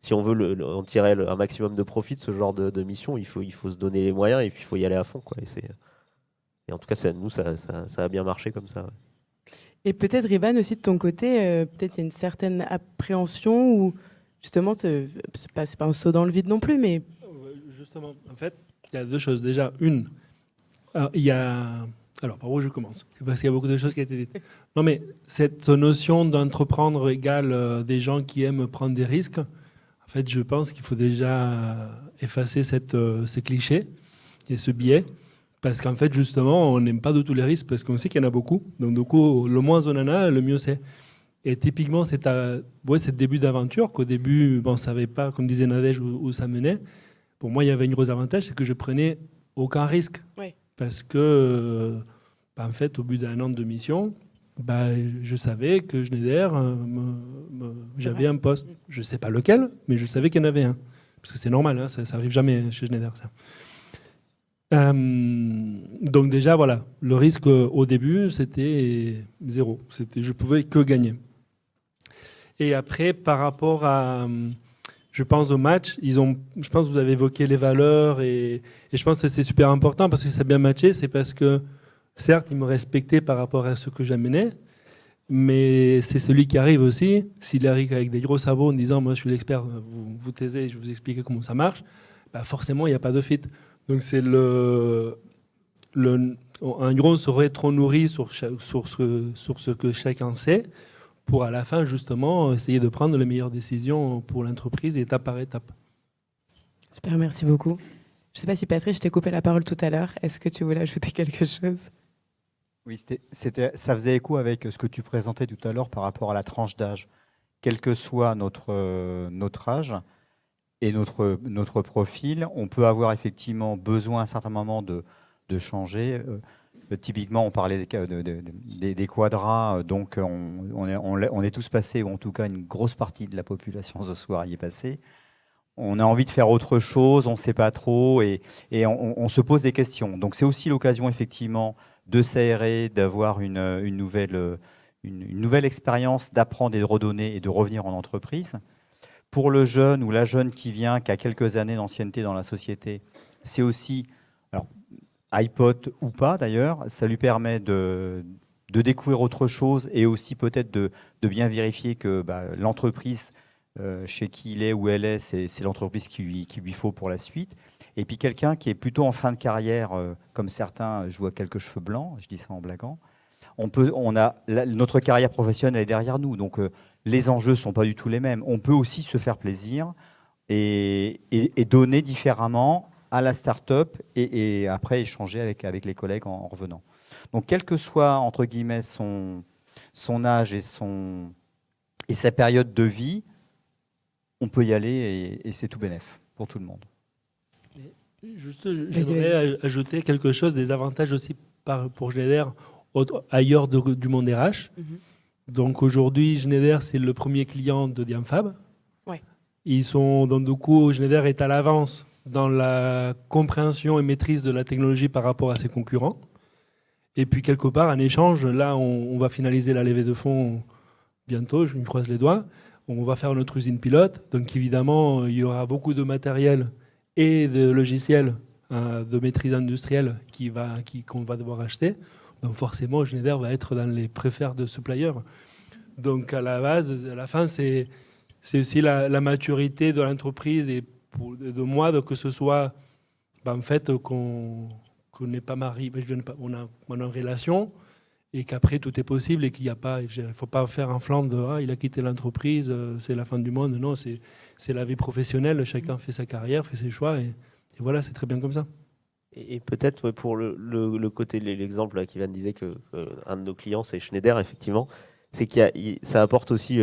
si on veut en tirer un maximum de profit de ce genre de mission, il faut se donner les moyens et puis il faut y aller à fond, quoi. Et en tout cas, nous, ça a bien marché comme ça. Ouais. Et peut-être, Ivan, aussi de ton côté, peut-être il y a une certaine appréhension ou justement, c'est pas un saut dans le vide non plus, mais... Justement, en fait, il y a 2 choses. Déjà, alors, par où je commence? Parce qu'il y a beaucoup de choses qui ont été dites. Non, mais cette notion d'entreprendre égale des gens qui aiment prendre des risques, en fait, je pense qu'il faut déjà effacer ce cliché et ce biais, parce qu'en fait, justement, on n'aime pas du tout les risques, parce qu'on sait qu'il y en a beaucoup. Donc, du coup, le moins on en a, le mieux c'est. Et typiquement, c'est ce début d'aventure, qu'au début, on ne savait pas, comme disait Nadège, où ça menait. Pour moi, il y avait un gros avantage, c'est que je prenais aucun risque. Oui. Parce que, en fait, au bout d'1 an de mission... je savais que Schneider, j'avais un poste. Je ne sais pas lequel, mais je savais qu'il y en avait un. Parce que c'est normal, hein, ça n'arrive jamais chez Schneider. Ça. Donc déjà, voilà, le risque au début, c'était 0. Je ne pouvais que gagner. Et après, par rapport à, je pense, au match, je pense que vous avez évoqué les valeurs et je pense que c'est super important parce que ça a bien matché. C'est parce que certes, il me respectait par rapport à ce que j'amenais, mais c'est celui qui arrive aussi. S'il arrive avec des gros sabots en disant « moi je suis l'expert, vous taisez, je vais vous expliquer comment ça marche », forcément il n'y a pas de fit. Donc c'est en gros, on se rétro-nourrit sur ce que chacun sait pour à la fin justement essayer de prendre les meilleures décisions pour l'entreprise étape par étape. Super, merci beaucoup. Je ne sais pas si Patrice, je t'ai coupé la parole tout à l'heure. Est-ce que tu voulais ajouter quelque chose? Oui, ça faisait écho avec ce que tu présentais tout à l'heure par rapport à la tranche d'âge. Quel que soit notre âge et notre profil, on peut avoir effectivement besoin à un certain moment de changer. Typiquement, on parlait des quadras, donc on est tous passés, ou en tout cas une grosse partie de la population ce soir y est passée. On a envie de faire autre chose, on ne sait pas trop, et on se pose des questions. Donc c'est aussi l'occasion effectivement de s'aérer, d'avoir une nouvelle expérience, d'apprendre et de redonner et de revenir en entreprise. Pour le jeune ou la jeune qui vient, qui a quelques années d'ancienneté dans la société, c'est aussi, alors iPod ou pas d'ailleurs, ça lui permet de découvrir autre chose et aussi peut-être de bien vérifier que l'entreprise chez qui il est ou elle est, c'est l'entreprise qu'il lui faut pour la suite. Et puis quelqu'un qui est plutôt en fin de carrière, comme certains, je vois quelques cheveux blancs, je dis ça en blaguant, notre carrière professionnelle est derrière nous, donc les enjeux ne sont pas du tout les mêmes. On peut aussi se faire plaisir et donner différemment à la start-up et après échanger avec les collègues en revenant. Donc quel que soit, entre guillemets, son âge et sa période de vie, on peut y aller et c'est tout bénef pour tout le monde. Juste, j'aimerais ajouter quelque chose, des avantages aussi pour Schneider ailleurs du monde RH. Donc aujourd'hui, Schneider, c'est le premier client de Diamfab. Ouais. Donc du coup, Schneider est à l'avance dans la compréhension et maîtrise de la technologie par rapport à ses concurrents. Et puis quelque part, en échange, là, on va finaliser la levée de fonds bientôt, je me croise les doigts. On va faire notre usine pilote. Donc évidemment, il y aura beaucoup de matériel et de logiciels de maîtrise industrielle qu'on va devoir acheter. Donc forcément, Schneider va être dans les préférés de suppliers. Donc à la base, à la fin, c'est aussi la maturité de l'entreprise et de moi, que ce soit en fait qu'on n'est pas marié, on a une relation et qu'après tout est possible et qu'il ne faut pas faire un flanc de il a quitté l'entreprise, c'est la fin du monde. Non, c'est la vie professionnelle, chacun fait sa carrière, fait ses choix et voilà, c'est très bien comme ça. Et peut-être pour le côté, l'exemple qu'Ivan disait qu'un de nos clients c'est Schneider, effectivement, c'est ça apporte aussi,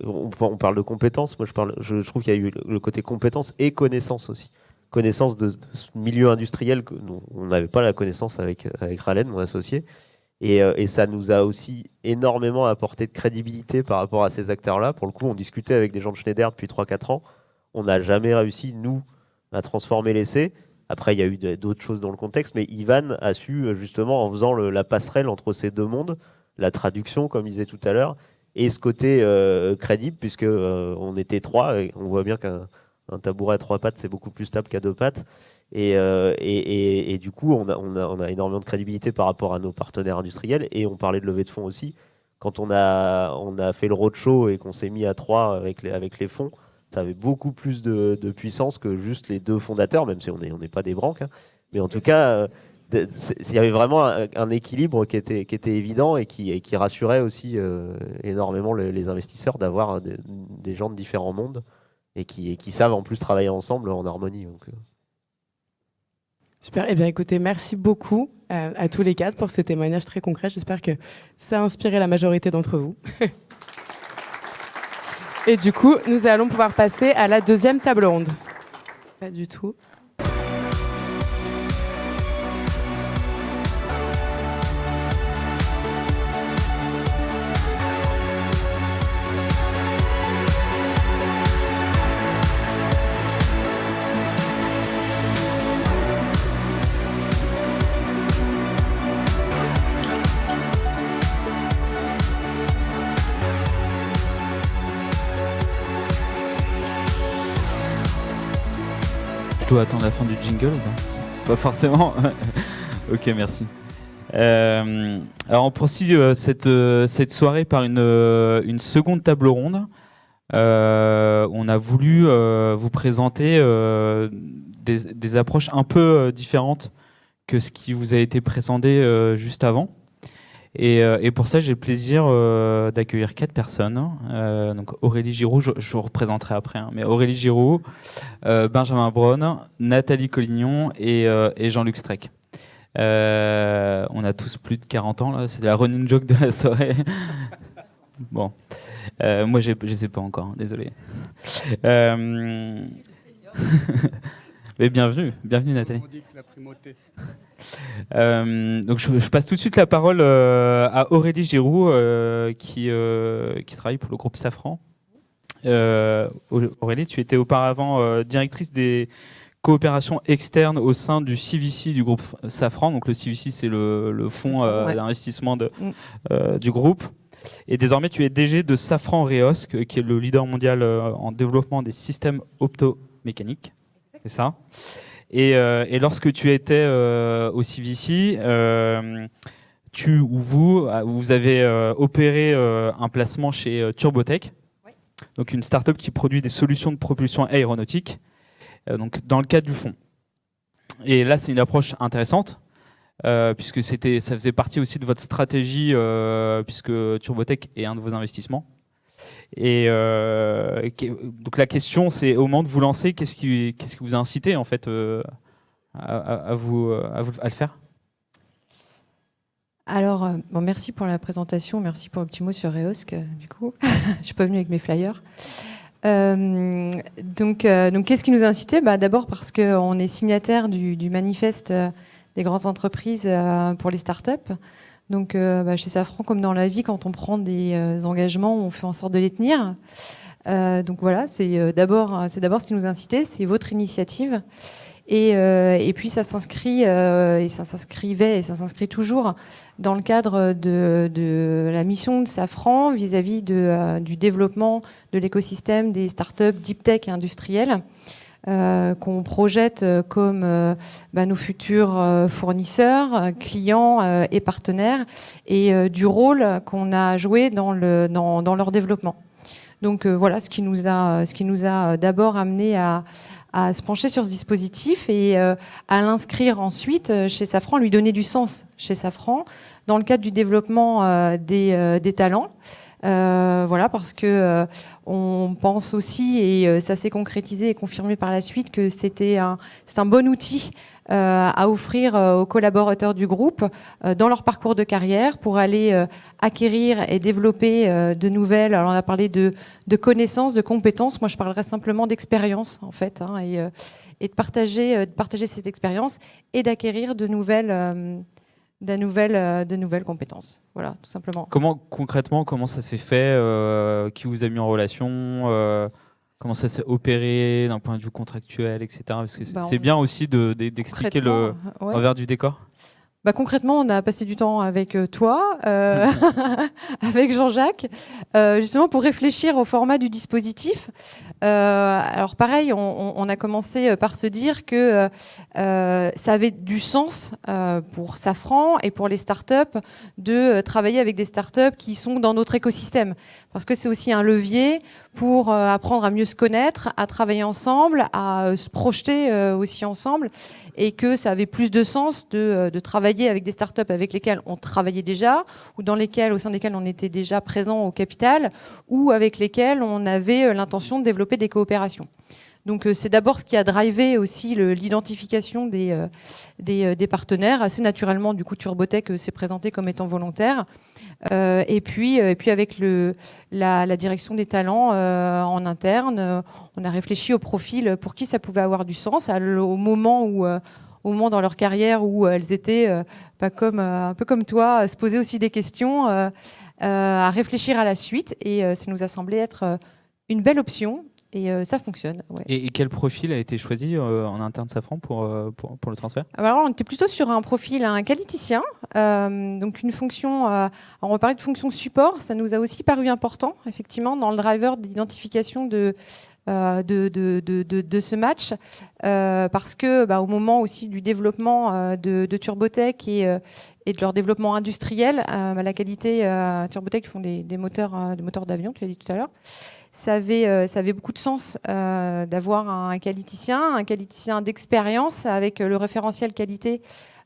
on parle de compétences, moi je trouve qu'il y a eu le côté compétences et connaissances aussi. Connaissance de ce milieu industriel que on n'avait pas la connaissance avec Ralen, mon associé. Et ça nous a aussi énormément apporté de crédibilité par rapport à ces acteurs-là. Pour le coup, on discutait avec des gens de Schneider depuis 3-4 ans. On n'a jamais réussi, nous, à transformer l'essai. Après, il y a eu d'autres choses dans le contexte, mais Ivan a su, justement, en faisant la passerelle entre ces deux mondes, la traduction, comme il disait tout à l'heure, et ce côté crédible, puisque on était 3, et on voit bien qu'un tabouret à 3 pattes, c'est beaucoup plus stable qu'à 2 pattes. Et du coup, on a énormément de crédibilité par rapport à nos partenaires industriels. Et on parlait de levée de fonds aussi. Quand on a fait le roadshow et qu'on s'est mis à 3 avec les fonds, ça avait beaucoup plus de puissance que juste les 2 fondateurs, même si on n'est pas des branques. Hein. Mais en tout cas, il y avait vraiment un équilibre qui était évident et qui rassurait aussi énormément les investisseurs d'avoir des gens de différents mondes et qui savent en plus travailler ensemble en harmonie. Donc, Super. Eh bien, écoutez, merci beaucoup à tous les 4 pour ce témoignage très concret. J'espère que ça a inspiré la majorité d'entre vous. Et du coup, nous allons pouvoir passer à la deuxième table ronde. Pas du tout. Je dois attendre la fin du jingle ou pas forcément. Ok, merci. Alors on poursuit cette soirée par une seconde table ronde. On a voulu vous présenter des approches un peu différentes que ce qui vous a été présenté juste avant. Et pour ça, j'ai le plaisir d'accueillir 4 personnes. Donc Aurélie Giroux, je vous représenterai après, hein, mais Aurélie Giroux, Benjamin Braun, Nathalie Collignon et Jean-Luc Streck. On a tous plus de 40 ans, là, c'est la running joke de la soirée. Bon, moi je ne sais pas encore, désolé. Mais bienvenue Nathalie. On dit que la primauté. Donc je passe tout de suite la parole à Aurélie Giroux qui travaille pour le groupe Safran. Aurélie, tu étais auparavant directrice des coopérations externes au sein du CVC du groupe Safran. Donc le CVC, c'est le fonds d'investissement du groupe. Et désormais, tu es DG de Safran Reos, qui est le leader mondial en développement des systèmes optomécaniques. C'est ça. Et lorsque tu étais au CVC, vous avez opéré un placement chez Turbotech, donc une start-up qui produit des solutions de propulsion aéronautique, donc dans le cadre du fonds. Et là, c'est une approche intéressante, puisque ça faisait partie aussi de votre stratégie, puisque Turbotech est un de vos investissements. Et donc la question, c'est au moment de vous lancer, qu'est-ce qui vous a incité en fait à le faire? Alors, merci pour la présentation, merci pour le petit mot sur Reosc, du coup. Je suis pas venue avec mes flyers. Donc, qu'est-ce qui nous a incité? D'abord parce qu'on est signataire du manifeste des grandes entreprises pour les startups. Donc, chez Safran, comme dans la vie, quand on prend des engagements, on fait en sorte de les tenir. Donc voilà, c'est d'abord ce qui nous a incité, c'est votre initiative. Et puis ça s'inscrit et ça s'inscrivait et ça s'inscrit toujours dans le cadre de la mission de Safran vis-à-vis du développement de l'écosystème des startups deep tech et industrielles qu'on projette comme nos futurs fournisseurs, clients et partenaires, et du rôle qu'on a joué dans leur développement. Donc voilà ce qui nous a d'abord amené à se pencher sur ce dispositif et à l'inscrire ensuite chez Safran, lui donner du sens chez Safran dans le cadre du développement des talents. Voilà, parce que on pense aussi, et ça s'est concrétisé et confirmé par la suite, que c'est un bon outil à offrir aux collaborateurs du groupe dans leur parcours de carrière pour aller acquérir et développer de nouvelles. Alors on a parlé de connaissances, de compétences. Moi, je parlerais simplement d'expérience en fait, et de partager cette expérience et d'acquérir de nouvelles compétences. Voilà, tout simplement. Concrètement, comment ça s'est fait? Qui vous a mis en relation? Comment ça s'est opéré d'un point de vue contractuel, etc. Parce que c'est bien aussi d'expliquer le revers du décor. Concrètement, on a passé du temps avec toi, avec Jean-Jacques, justement pour réfléchir au format du dispositif. Alors pareil, on a commencé par se dire que ça avait du sens pour Safran et pour les startups de travailler avec des startups qui sont dans notre écosystème. Parce que c'est aussi un levier pour apprendre à mieux se connaître, à travailler ensemble, à se projeter aussi ensemble, et que ça avait plus de sens de travailler avec des startups avec lesquelles on travaillait déjà, ou au sein desquelles on était déjà présent au capital, ou avec lesquelles on avait l'intention de développer des coopérations. Donc c'est d'abord ce qui a drivé aussi l'identification des partenaires. Assez naturellement, du coup, Turbotech s'est présenté comme étant volontaire. Et puis avec la direction des talents en interne, on a réfléchi au profil pour qui ça pouvait avoir du sens au moment dans leur carrière où elles étaient un peu comme toi, se poser aussi des questions, à réfléchir à la suite. Et ça nous a semblé être une belle option. Et ça fonctionne. Ouais. Et quel profil a été choisi en interne Safran pour le transfert? Alors, on était plutôt sur un profil, un qualiticien, donc une fonction. On va parler de fonction support. Ça nous a aussi paru important, effectivement, dans le driver d'identification de ce match, parce que au moment aussi du développement de Turbotech et de leur développement industriel, la qualité, Turbotech font des moteurs d'avion, tu l'as dit tout à l'heure. Ça avait beaucoup de sens d'avoir un qualiticien d'expérience avec le référentiel qualité,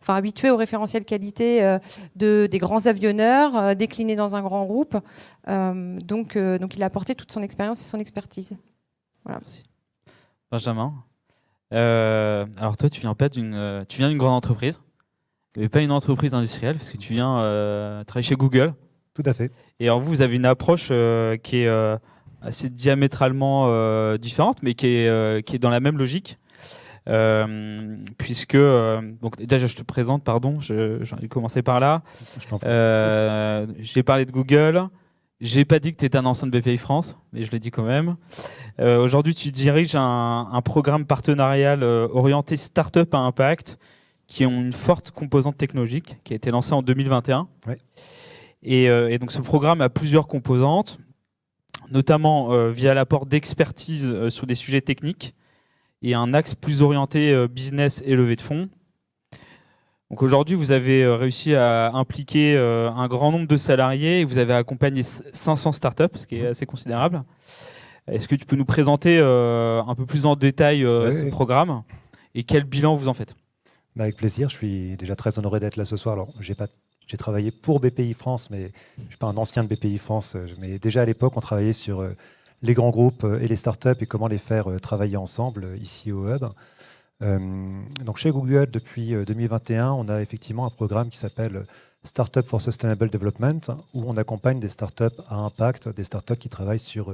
habitué au référentiel qualité des grands avionneurs, décliné dans un grand groupe. Donc il a apporté toute son expérience et son expertise. Voilà. Merci. Benjamin, alors toi, tu viens d'une grande entreprise, mais pas une entreprise industrielle, parce que tu viens travailler chez Google. Tout à fait. Et alors vous avez une approche qui est assez diamétralement différente, mais qui est dans la même logique. Puisque, donc déjà je te présente, pardon, j'en ai commencé par là. J'ai parlé de Google. J'ai pas dit que tu étais un ancien de BPI France, mais je l'ai dit quand même. Aujourd'hui, tu diriges un programme partenarial orienté start-up à impact, qui ont une forte composante technologique, qui a été lancé en 2021. Ouais. Et donc ce programme a plusieurs composantes, notamment via l'apport d'expertise sur des sujets techniques et un axe plus orienté business et levée de fonds. Donc aujourd'hui, vous avez réussi à impliquer un grand nombre de salariés et vous avez accompagné 500 startups, ce qui est assez considérable. Est-ce que tu peux nous présenter un peu plus en détail ce programme et quel bilan vous en faites? Avec plaisir, je suis déjà très honoré d'être là ce soir. Alors, j'ai travaillé pour BPI France, mais je ne suis pas un ancien de BPI France. Mais déjà à l'époque, on travaillait sur les grands groupes et les startups et comment les faire travailler ensemble ici au Hub. Donc chez Google, depuis 2021, on a effectivement un programme qui s'appelle Startup for Sustainable Development, où on accompagne des startups à impact, des startups qui travaillent sur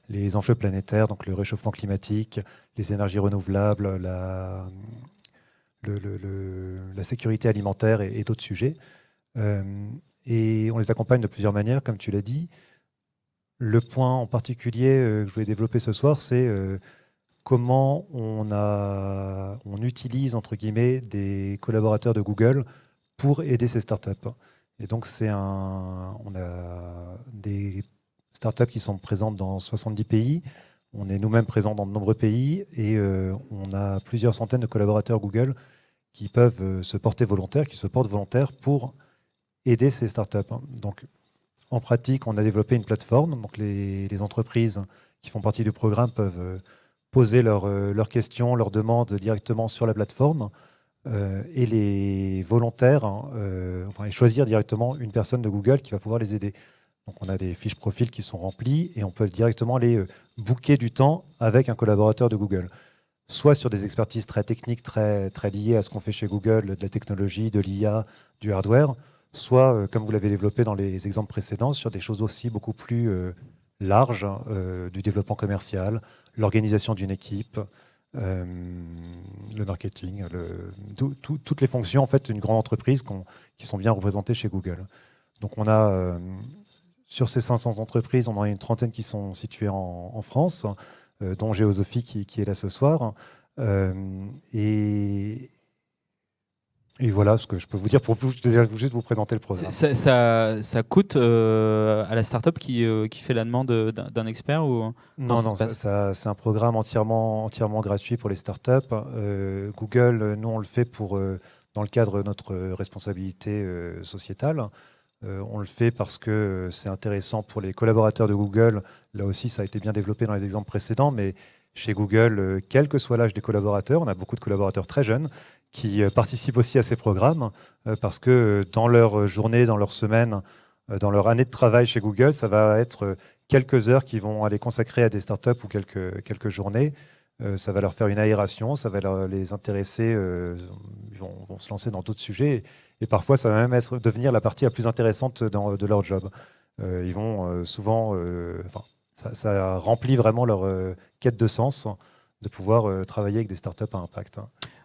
les enjeux planétaires, donc le réchauffement climatique, les énergies renouvelables, la sécurité alimentaire et d'autres sujets. Et on les accompagne de plusieurs manières, comme tu l'as dit. Le point en particulier que je voulais développer ce soir, c'est comment on utilise, entre guillemets, des collaborateurs de Google pour aider ces startups. Et donc, on a des startups qui sont présentes dans 70 pays. On est nous-mêmes présents dans de nombreux pays et on a plusieurs centaines de collaborateurs Google qui peuvent se porter volontaires, qui se portent volontaires pour aider ces startups. Donc, en pratique, on a développé une plateforme. Donc, les entreprises qui font partie du programme peuvent poser leurs questions, leurs demandes directement sur la plateforme et les volontaires, choisir directement une personne de Google qui va pouvoir les aider. Donc, on a des fiches profils qui sont remplies et on peut directement les booker du temps avec un collaborateur de Google. Soit sur des expertises très techniques, très liées à ce qu'on fait chez Google, de la technologie, de l'IA, du hardware, soit, comme vous l'avez développé dans les exemples précédents, sur des choses aussi beaucoup plus larges, du développement commercial, l'organisation d'une équipe, le marketing, toutes les fonctions en fait, d'une grande entreprise qui sont bien représentées chez Google. Donc on a, sur ces 500 entreprises, on en a une trentaine qui sont situées en France, dont Géosophie qui est là ce soir. Et voilà ce que je peux vous dire pour vous, juste vous présenter le programme. Ça coûte à la startup qui fait la demande d'un expert ou Non, c'est un programme entièrement gratuit pour les startups. Google, nous, on le fait dans le cadre de notre responsabilité sociétale. On le fait parce que c'est intéressant pour les collaborateurs de Google. Là aussi, ça a été bien développé dans les exemples précédents, mais chez Google, quel que soit l'âge des collaborateurs, on a beaucoup de collaborateurs très jeunes qui participent aussi à ces programmes parce que dans leur journée, dans leur semaine, dans leur année de travail chez Google, ça va être quelques heures qu'ils vont aller consacrer à des startups ou quelques journées. Ça va leur faire une aération, ça va les intéresser, ils vont se lancer dans d'autres sujets et parfois ça va même devenir la partie la plus intéressante de leur job. Ils vont souvent, ça remplit vraiment leur quête de sens de pouvoir travailler avec des startups à impact.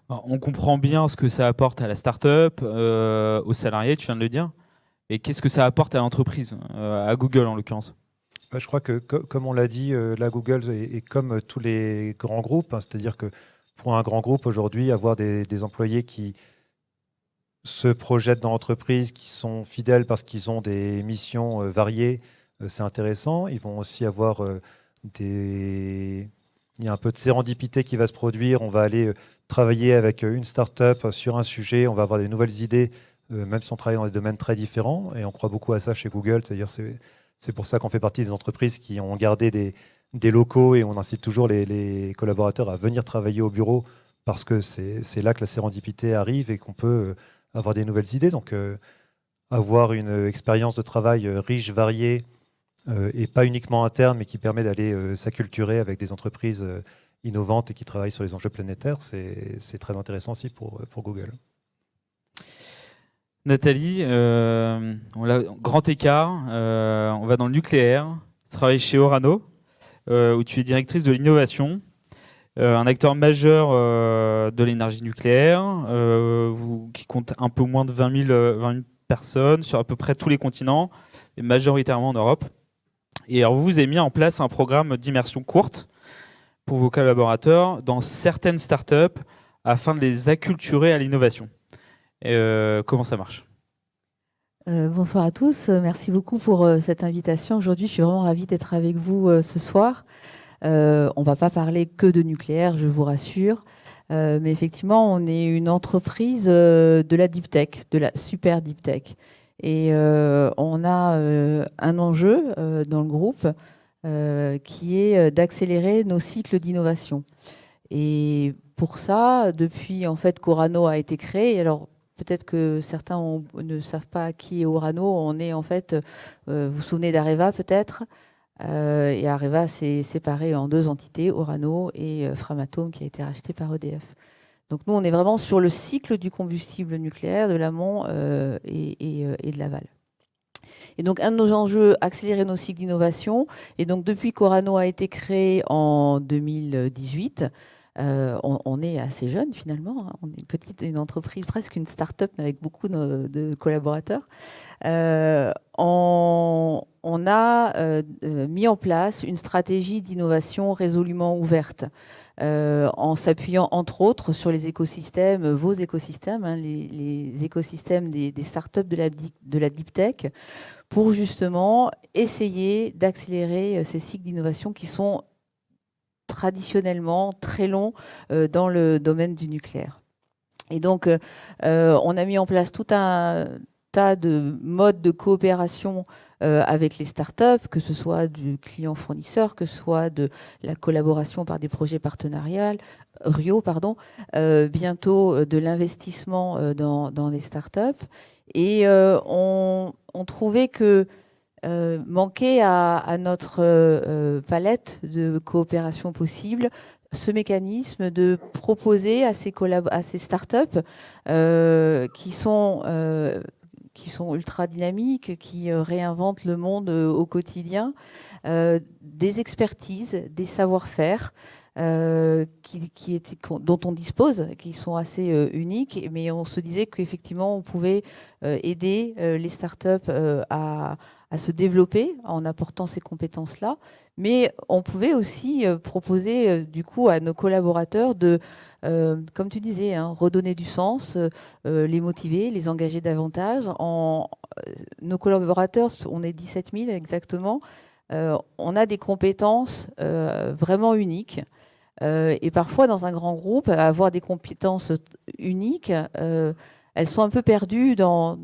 Alors, on comprend bien ce que ça apporte à la startup, aux salariés, tu viens de le dire, et qu'est-ce que ça apporte à l'entreprise, à Google en l'occurrence? Je crois que, comme on l'a dit, la Google est comme tous les grands groupes, c'est-à-dire que pour un grand groupe aujourd'hui, avoir des employés qui se projettent dans l'entreprise, qui sont fidèles parce qu'ils ont des missions variées, c'est intéressant. Ils vont aussi avoir il y a un peu de sérendipité qui va se produire. On va aller travailler avec une start-up sur un sujet, on va avoir des nouvelles idées, même si on travaille dans des domaines très différents, et on croit beaucoup à ça chez Google, c'est-à-dire c'est pour ça qu'on fait partie des entreprises qui ont gardé des locaux et on incite toujours les collaborateurs à venir travailler au bureau parce que c'est là que la sérendipité arrive et qu'on peut avoir des nouvelles idées. Donc avoir une expérience de travail riche, variée et pas uniquement interne mais qui permet d'aller s'acculturer avec des entreprises innovantes et qui travaillent sur les enjeux planétaires, c'est très intéressant aussi pour Google. Nathalie, on a grand écart, on va dans le nucléaire, tu travailles chez Orano, où tu es directrice de l'innovation, un acteur majeur de l'énergie nucléaire, qui compte un peu moins de 20 000 personnes sur à peu près tous les continents, et majoritairement en Europe. Et alors vous avez mis en place un programme d'immersion courte pour vos collaborateurs dans certaines startups afin de les acculturer à l'innovation. Comment ça marche? Bonsoir à tous, merci beaucoup pour cette invitation. Aujourd'hui, je suis vraiment ravie d'être avec vous ce soir. On ne va pas parler que de nucléaire, je vous rassure. Mais effectivement, on est une entreprise de la deep tech, de la super deep tech. Et on a un enjeu dans le groupe qui est d'accélérer nos cycles d'innovation. Et pour ça, depuis en fait qu'Orano a été créé, alors peut-être que certains ne savent pas qui est Orano, on est en fait, vous vous souvenez d'Areva peut-être, et Areva s'est séparé en 2 entités, Orano et Framatome qui a été racheté par EDF. Donc nous, on est vraiment sur le cycle du combustible nucléaire, de l'amont et de l'aval. Et donc, un de nos enjeux, accélérer nos cycles d'innovation. Et donc, depuis qu'Orano a été créé en 2018, on est assez jeune finalement. On est une entreprise, presque une start-up avec beaucoup de collaborateurs. On a mis en place une stratégie d'innovation résolument ouverte. En s'appuyant entre autres sur les écosystèmes, vos écosystèmes, hein, les écosystèmes des startups de la deep tech, pour justement essayer d'accélérer ces cycles d'innovation qui sont traditionnellement très longs dans le domaine du nucléaire. Et donc, on a mis en place tout un tas de modes de coopération avec les startups, que ce soit du client-fournisseur, que ce soit de la collaboration par des projets partenariaux, bientôt de l'investissement dans les startups. Et on trouvait que manquait à notre palette de coopération possible ce mécanisme de proposer à ces startups qui sont ultra dynamiques, qui réinventent le monde au quotidien, des expertises, des savoir-faire dont on dispose, qui sont assez uniques, mais on se disait qu'effectivement on pouvait aider les startups à se développer en apportant ces compétences-là, mais on pouvait aussi proposer du coup à nos collaborateurs de, comme tu disais, hein, redonner du sens, les motiver, les engager davantage. Nos collaborateurs, on est 17 000 exactement, on a des compétences vraiment uniques. Et parfois, dans un grand groupe, avoir des compétences uniques, elles sont un peu perdues dans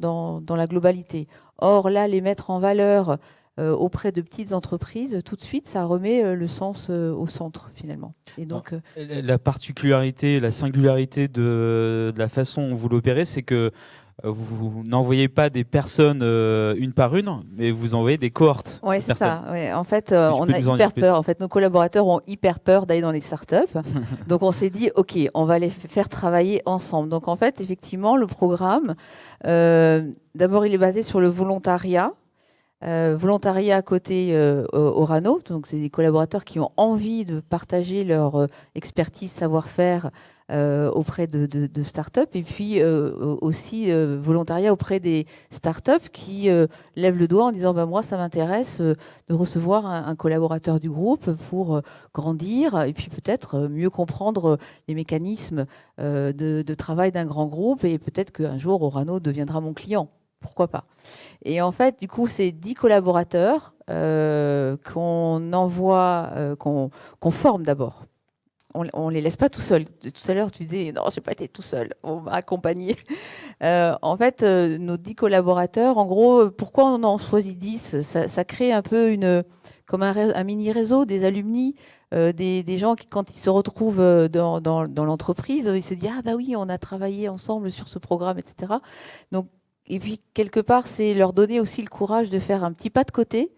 la globalité. Or, là, les mettre en valeur auprès de petites entreprises, tout de suite, ça remet le sens au centre, finalement. Et donc, la particularité, la singularité de la façon dont vous l'opérez, c'est que vous n'envoyez pas des personnes une par une, mais vous envoyez des cohortes. Oui, c'est ça. Ouais. En fait, on a hyper peur. En fait, nos collaborateurs ont hyper peur d'aller dans les startups. Donc, on s'est dit, OK, on va les faire travailler ensemble. Donc, en fait, effectivement, le programme, d'abord, il est basé sur le volontariat. Volontariat à côté Orano. Donc, c'est des collaborateurs qui ont envie de partager leur expertise, savoir-faire auprès de startups, et puis aussi volontariat auprès des startups qui lèvent le doigt en disant moi ça m'intéresse de recevoir un collaborateur du groupe pour grandir et puis peut-être mieux comprendre les mécanismes de travail d'un grand groupe, et peut-être qu'un jour Orano deviendra mon client. Pourquoi pas? Et en fait, du coup, c'est 10 collaborateurs qu'on envoie, qu'on forme d'abord. On ne les laisse pas tout seuls. Tout à l'heure, tu disais, non, je n'ai pas été tout seul, on m'a accompagné. En fait, nos 10 collaborateurs, en gros, pourquoi on en choisit 10? Ça crée un peu comme un mini-réseau des alumni, des gens qui, quand ils se retrouvent dans l'entreprise, ils se disent, ah bah oui, on a travaillé ensemble sur ce programme, etc. Donc, et puis, quelque part, c'est leur donner aussi le courage de faire un petit pas de côté,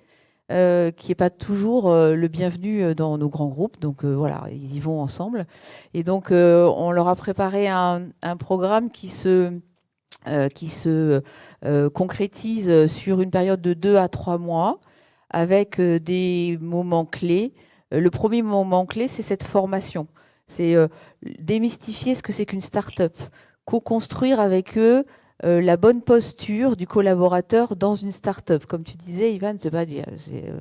qui n'est pas toujours le bienvenu dans nos grands groupes. Donc voilà, ils y vont ensemble. Et donc, on leur a préparé un programme qui se concrétise sur une période de 2 à 3 mois, avec des moments clés. Le premier moment clé, c'est cette formation. C'est démystifier ce que c'est qu'une start-up, co-construire avec eux la bonne posture du collaborateur dans une start-up. Comme tu disais, Ivan,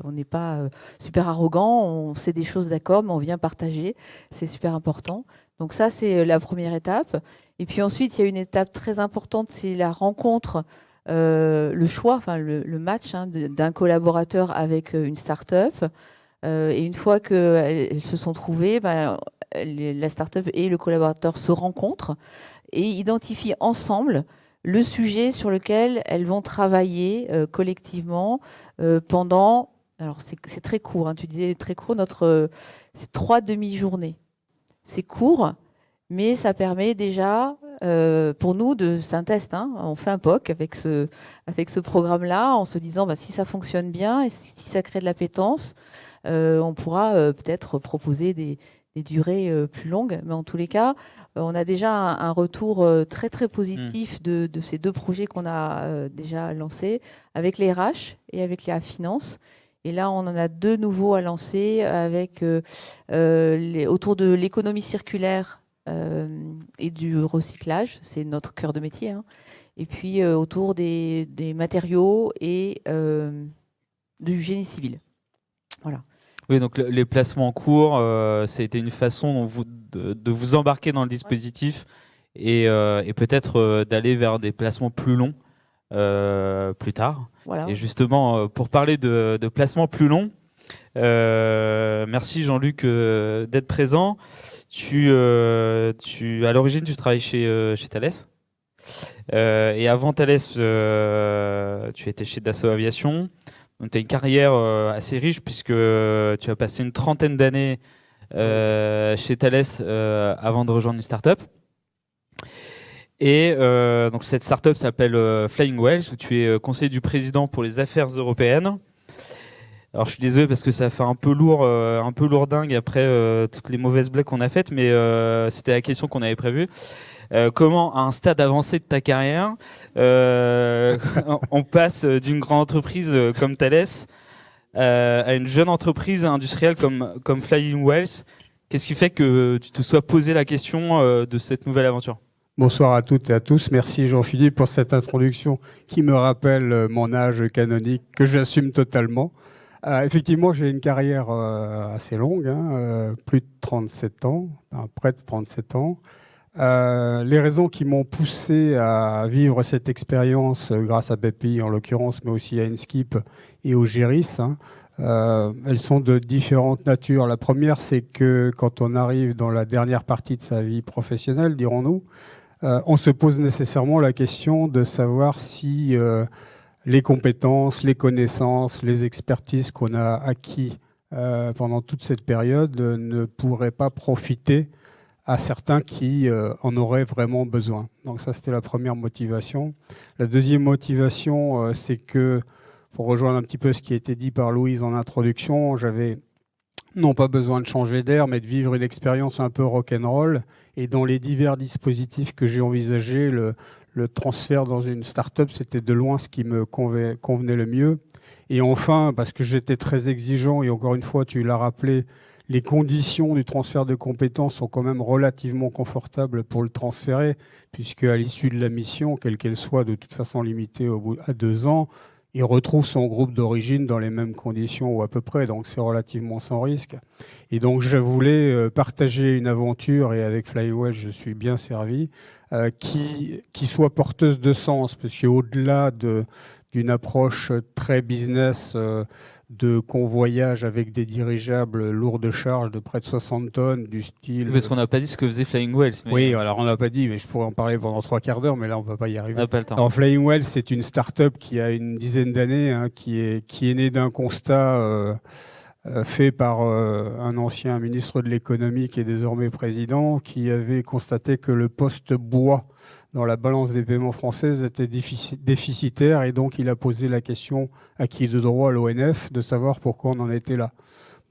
on n'est pas super arrogant, on sait des choses d'accord, mais on vient partager. C'est super important. Donc ça, c'est la première étape. Et puis ensuite, il y a une étape très importante, c'est la rencontre, le choix, enfin le match d'un collaborateur avec une start-up. Et une fois qu'elles se sont trouvées, la start-up et le collaborateur se rencontrent et identifient ensemble le sujet sur lequel elles vont travailler collectivement pendant... Alors, c'est très court, hein, tu disais très court, c'est 3 demi-journées. C'est court, mais ça permet déjà, pour nous, c'est un test, hein, on fait un POC avec ce programme-là, en se disant si ça fonctionne bien et si ça crée de l'appétence, on pourra peut-être proposer des durées plus longues. Mais en tous les cas, on a déjà un retour très, très positif de ces 2 projets qu'on a déjà lancés avec les RH et avec les Finance. Et là, on en a 2 nouveaux à lancer avec, autour de l'économie circulaire et du recyclage. C'est notre cœur de métier. Hein. Et puis, autour des matériaux et du génie civil. Voilà. Oui, donc les placements en cours, ça a été une façon de vous embarquer dans le dispositif et peut-être d'aller vers des placements plus longs plus tard. Voilà. Et justement, pour parler de placements plus longs, merci Jean-Luc d'être présent. À l'origine, tu travailles chez Thales. Et avant Thales, tu étais chez Dassault Aviation. Donc, tu as une carrière assez riche puisque tu as passé une 30aine d'années chez Thales avant de rejoindre une start-up. Et donc cette start-up s'appelle Flying Wells, où tu es conseiller du président pour les affaires européennes. Alors je suis désolé parce que ça fait un peu lourdingue après toutes les mauvaises blagues qu'on a faites, mais c'était la question qu'on avait prévue. Comment, à un stade avancé de ta carrière, on passe d'une grande entreprise comme Thales à une jeune entreprise industrielle comme Flying Wells? Qu'est-ce qui fait que tu te sois posé la question de cette nouvelle aventure? Bonsoir à toutes et à tous. Merci Jean-Philippe pour cette introduction qui me rappelle mon âge canonique que j'assume totalement. Effectivement, j'ai une carrière assez longue, hein, plus de 37 ans, près de 37 ans. Les raisons qui m'ont poussé à vivre cette expérience grâce à BPI en l'occurrence, mais aussi à Inskip et au GERIS, hein, elles sont de différentes natures. La première, c'est que quand on arrive dans la dernière partie de sa vie professionnelle, dirons-nous, on se pose nécessairement la question de savoir si les compétences, les connaissances, les expertises qu'on a acquis pendant toute cette période ne pourraient pas profiter à certains qui en auraient vraiment besoin. Donc ça, c'était la première motivation. La deuxième motivation, c'est que, pour rejoindre un petit peu ce qui a été dit par Louise en introduction, j'avais non pas besoin de changer d'air, mais de vivre une expérience un peu rock'n'roll. Et dans les divers dispositifs que j'ai envisagés, le transfert dans une start-up, c'était de loin ce qui me convenait le mieux. Et enfin, parce que j'étais très exigeant, et encore une fois, tu l'as rappelé, les conditions du transfert de compétences sont quand même relativement confortables pour le transférer, puisque à l'issue de la mission, quelle qu'elle soit, de toute façon limitée à 2 ans, il retrouve son groupe d'origine dans les mêmes conditions ou à peu près, donc c'est relativement sans risque. Et donc je voulais partager une aventure, et avec Flying Wells, je suis bien servi, qui soit porteuse de sens, parce qu'au-delà d'une approche très business de convoyage avec des dirigeables lourds de charge de près de 60 tonnes, du style... Parce qu'on n'a pas dit ce que faisait Flying Wells. Mais... Oui, alors on n'a pas dit, mais je pourrais en parler pendant 3 quarts d'heure, mais là on ne va pas y arriver. On n'a pas le temps. Alors, Flying Wells, c'est une start-up qui a une dizaine d'années, hein, qui est née d'un constat fait par un ancien ministre de l'économie qui est désormais président, qui avait constaté que le poste bois dans la balance des paiements française était déficitaire, et donc il a posé la question à qui de droit, à l'ONF, de savoir pourquoi on en était là.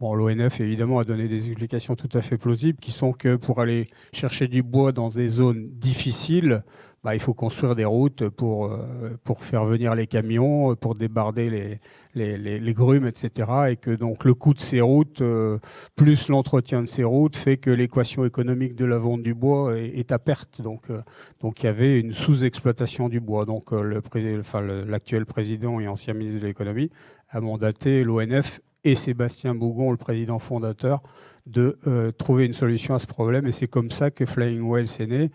Bon, l'ONF, évidemment, a donné des explications tout à fait plausibles, qui sont que pour aller chercher du bois dans des zones difficiles, il faut construire des routes pour faire venir les camions, pour débarder les grumes, etc. Et que donc le coût de ces routes, plus l'entretien de ces routes, fait que l'équation économique de la vente du bois est à perte. Donc il y avait une sous-exploitation du bois. Donc l'actuel président et ancien ministre de l'économie a mandaté l'ONF et Sébastien Bougon, le président fondateur, de trouver une solution à ce problème. Et c'est comme ça que Flying Wells est né.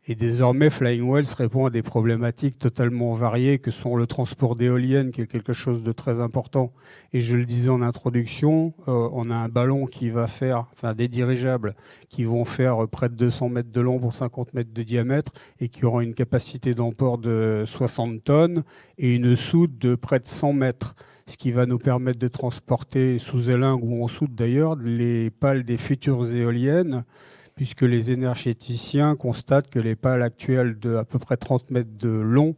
Et désormais, Flying Wells répond à des problématiques totalement variées que sont le transport d'éoliennes, qui est quelque chose de très important. Et je le disais en introduction, on a un ballon qui va faire, enfin des dirigeables qui vont faire près de 200 mètres de long pour 50 mètres de diamètre et qui auront une capacité d'emport de 60 tonnes et une soute de près de 100 mètres. Ce qui va nous permettre de transporter sous élingue ou en soute d'ailleurs les pales des futures éoliennes, puisque les énergéticiens constatent que les pales actuelles de à peu près 30 mètres de long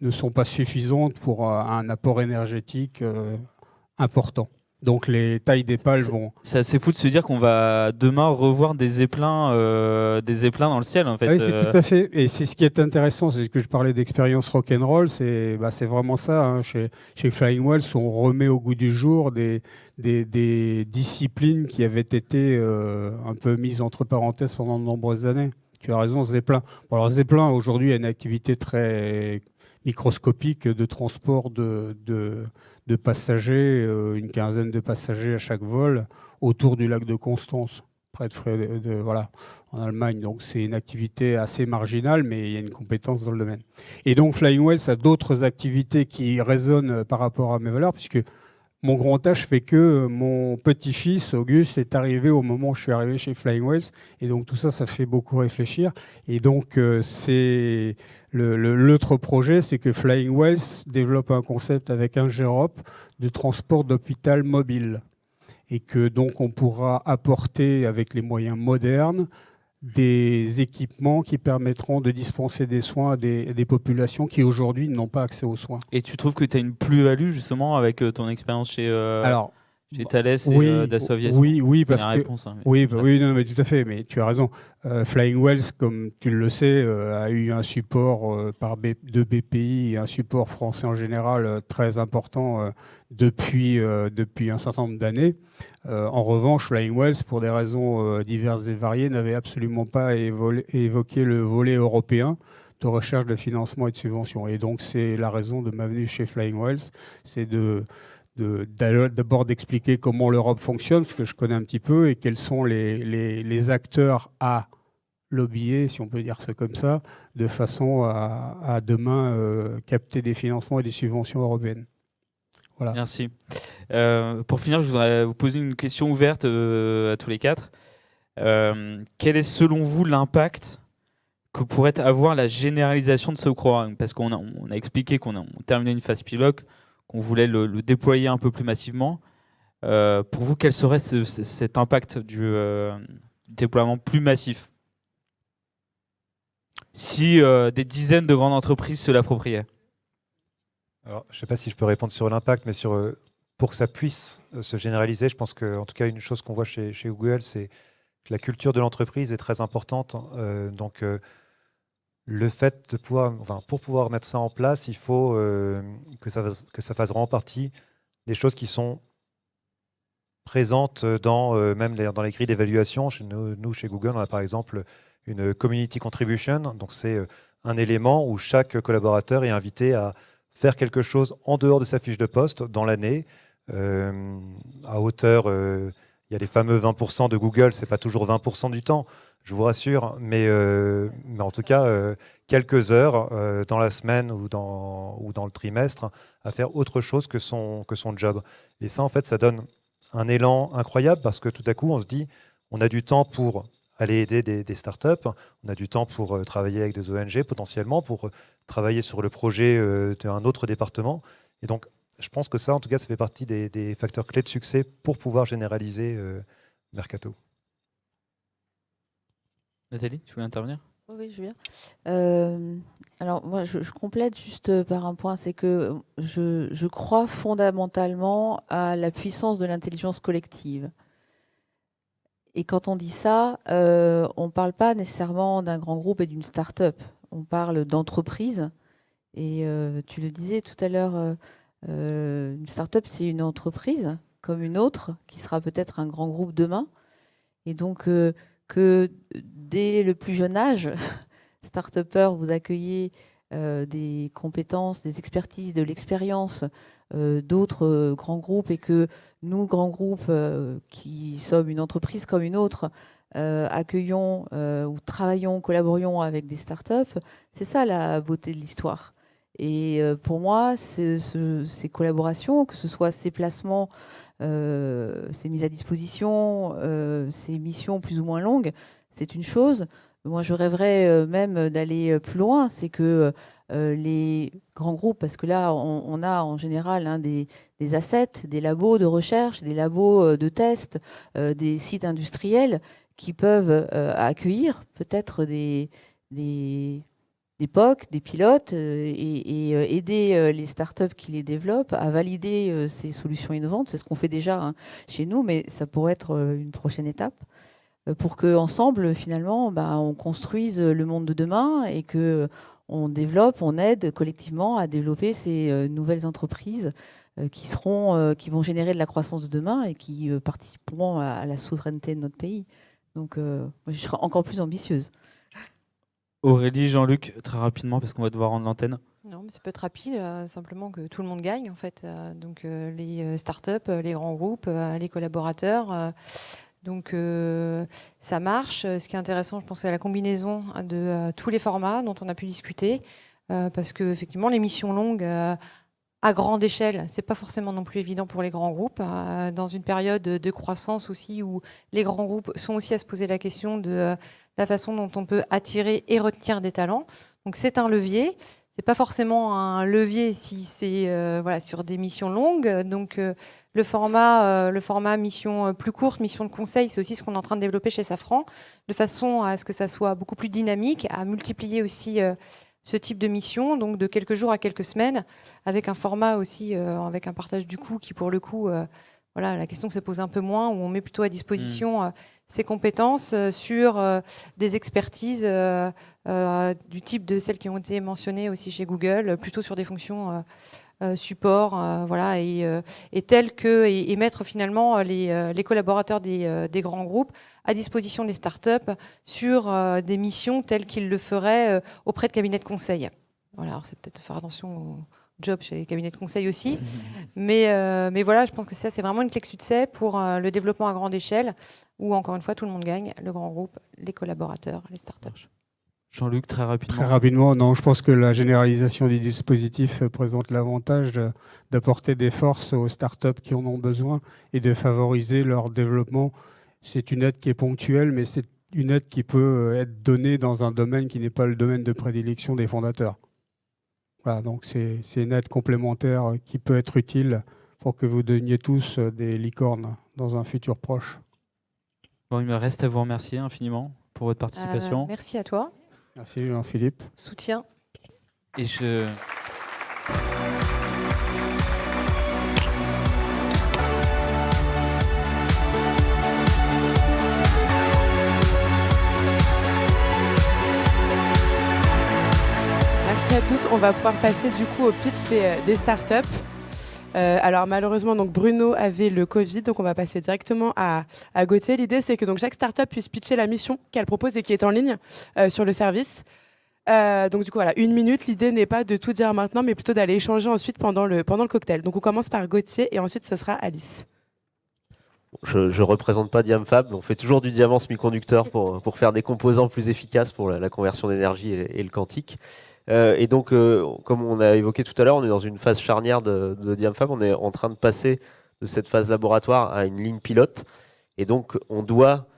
ne sont pas suffisantes pour un apport énergétique important. Donc les tailles des pales vont... C'est assez fou de se dire qu'on va demain revoir des zeppelins dans le ciel, en fait. Oui, c'est tout à fait. Et c'est ce qui est intéressant, c'est ce que je parlais d'expérience rock'n'roll, c'est vraiment ça. Hein. Chez Flying Wells, on remet au goût du jour des disciplines qui avaient été un peu mises entre parenthèses pendant de nombreuses années. Tu as raison, Zeppelin. Bon, alors Zeppelin, aujourd'hui, a une activité très microscopique de transport de passagers, une quinzaine de passagers à chaque vol, autour du lac de Constance, près de voilà, en Allemagne. Donc c'est une activité assez marginale, mais il y a une compétence dans le domaine. Et donc Flying Wells a d'autres activités qui résonnent par rapport à mes valeurs, puisque mon grand âge fait que mon petit-fils, Auguste, est arrivé au moment où je suis arrivé chez Flying Wells. Et donc tout ça, ça fait beaucoup réfléchir. Et donc c'est l'autre projet, c'est que Flying Wells développe un concept avec un GEROP de transport d'hôpital mobile. Et que donc on pourra apporter avec les moyens modernes des équipements qui permettront de dispenser des soins à des populations qui aujourd'hui n'ont pas accès aux soins. Et tu trouves que tu as une plus-value justement avec ton expérience chez Thales et Dassault Aviation? Oui, parce que réponse, hein, oui, non, mais tout à fait. Mais tu as raison. Flying Wells, comme tu le sais, a eu un support de BPI et un support français en général très important depuis un certain nombre d'années. En revanche, Flying Wells, pour des raisons diverses et variées, n'avait absolument pas évoqué le volet européen de recherche de financement et de subvention. Et donc, c'est la raison de ma venue chez Flying Wells, c'est d'abord d'expliquer comment l'Europe fonctionne, ce que je connais un petit peu, et quels sont les acteurs à lobbyer, si on peut dire ça comme ça, de façon à demain capter des financements et des subventions européennes. Voilà. Merci. Pour finir, je voudrais vous poser une question ouverte à tous les quatre. Quel est selon vous l'impact que pourrait avoir la généralisation de ce programme? Parce qu'on a expliqué qu'on a terminé une phase pilote, qu'on voulait le déployer un peu plus massivement. Pour vous, quel serait cet impact du déploiement plus massif si des dizaines de grandes entreprises se l'appropriaient? Alors, je ne sais pas si je peux répondre sur l'impact, mais pour que ça puisse se généraliser, je pense qu'en tout cas, une chose qu'on voit chez Google, c'est que la culture de l'entreprise est très importante. Donc, le fait de pour pouvoir mettre ça en place, il faut que ça fasse vraiment partie des choses qui sont présentes même dans les grilles d'évaluation. Nous, chez Google, on a par exemple une community contribution. Donc, c'est un élément où chaque collaborateur est invité à faire quelque chose en dehors de sa fiche de poste dans l'année, à hauteur, il y a les fameux 20% de Google, ce n'est pas toujours 20% du temps, je vous rassure, mais en tout cas, quelques heures dans la semaine ou dans le trimestre à faire autre chose que son job. Et ça, en fait, ça donne un élan incroyable parce que tout à coup, on se dit, on a du temps pour aller aider des startups, on a du temps pour travailler avec des ONG potentiellement, pour travailler sur le projet d'un autre département. Et donc, je pense que ça, en tout cas, ça fait partie des facteurs clés de succès pour pouvoir généraliser Mercato. Nathalie, tu voulais intervenir? Oui, je viens. Alors, moi, je complète juste par un point, c'est que je crois fondamentalement à la puissance de l'intelligence collective. Et quand on dit ça, on ne parle pas nécessairement d'un grand groupe et d'une start-up. On parle d'entreprise. Et tu le disais tout à l'heure, une start-up, c'est une entreprise comme une autre, qui sera peut-être un grand groupe demain. Et donc, que dès le plus jeune âge, start-upper, vous accueillez des compétences, des expertises, de l'expérience d'autres grands groupes, et que nous, grands groupes, qui sommes une entreprise comme une autre, accueillons ou travaillons, collaborions avec des startups. C'est ça la beauté de l'histoire. Et pour moi, ces collaborations, que ce soit ces placements, ces mises à disposition, ces missions plus ou moins longues, c'est une chose. Moi, je rêverais même d'aller plus loin. C'est que les grands groupes, parce que là, on a en général des assets, des labos de recherche, des labos de test, des sites industriels qui peuvent accueillir peut-être des POC, des pilotes et aider les startups qui les développent à valider ces solutions innovantes. C'est ce qu'on fait déjà chez nous, mais ça pourrait être une prochaine étape pour qu'ensemble, finalement, on construise le monde de demain et qu'on développe, on aide collectivement à développer ces nouvelles entreprises qui vont générer de la croissance de demain et qui participeront à la souveraineté de notre pays. Donc, moi, je serai encore plus ambitieuse. Aurélie, Jean-Luc, très rapidement, parce qu'on va devoir rendre l'antenne. Non, mais ça peut être rapide, simplement que tout le monde gagne, en fait. Donc, les startups, les grands groupes, les collaborateurs. Donc, ça marche. Ce qui est intéressant, je pense, c'est la combinaison de tous les formats dont on a pu discuter. Parce qu'effectivement, les missions longues à grande échelle, c'est pas forcément non plus évident pour les grands groupes. Dans une période de croissance aussi, où les grands groupes sont aussi à se poser la question de la façon dont on peut attirer et retenir des talents. Donc c'est un levier. C'est pas forcément un levier si c'est sur des missions longues. Donc le format mission plus courte, mission de conseil, c'est aussi ce qu'on est en train de développer chez Safran, de façon à ce que ça soit beaucoup plus dynamique, à multiplier aussi ce type de mission, donc de quelques jours à quelques semaines, avec un format aussi, avec un partage du coût qui, pour le coup, la question se pose un peu moins, où on met plutôt à disposition ses compétences sur des expertises du type de celles qui ont été mentionnées aussi chez Google, plutôt sur des fonctions support, et telles que, et mettre finalement les collaborateurs des grands groupes à disposition des startups sur des missions telles qu'ils le feraient auprès de cabinets de conseil. Voilà, alors c'est peut-être faire attention au job chez les cabinets de conseil aussi, mais voilà, je pense que ça c'est vraiment une clé de succès pour le développement à grande échelle, où encore une fois tout le monde gagne, le grand groupe, les collaborateurs, les startups. Jean-Luc, très rapidement. Très rapidement, non, je pense que la généralisation des dispositifs présente l'avantage d'apporter des forces aux startups qui en ont besoin et de favoriser leur développement. C'est une aide qui est ponctuelle, mais c'est une aide qui peut être donnée dans un domaine qui n'est pas le domaine de prédilection des fondateurs. Voilà, donc c'est une aide complémentaire qui peut être utile pour que vous deveniez tous des licornes dans un futur proche. Bon, il me reste à vous remercier infiniment pour votre participation. Merci à toi. Merci Jean-Philippe. Soutien. Et je... Merci à tous. On va pouvoir passer du coup au pitch des startups. Alors malheureusement, donc Bruno avait le Covid, donc on va passer directement à Gauthier. L'idée, c'est que donc chaque startup puisse pitcher la mission qu'elle propose et qui est en ligne sur le service. Donc du coup, voilà, 1 minute. L'idée n'est pas de tout dire maintenant, mais plutôt d'aller échanger ensuite pendant le cocktail. Donc on commence par Gauthier et ensuite ce sera Alice. Je représente pas Diamfab, on fait toujours du diamant semi-conducteur pour faire des composants plus efficaces pour la conversion d'énergie et le quantique. Et donc, comme on a évoqué tout à l'heure, on est dans une phase charnière de Diamfab. On est en train de passer de cette phase laboratoire à une ligne pilote. Et donc, on doit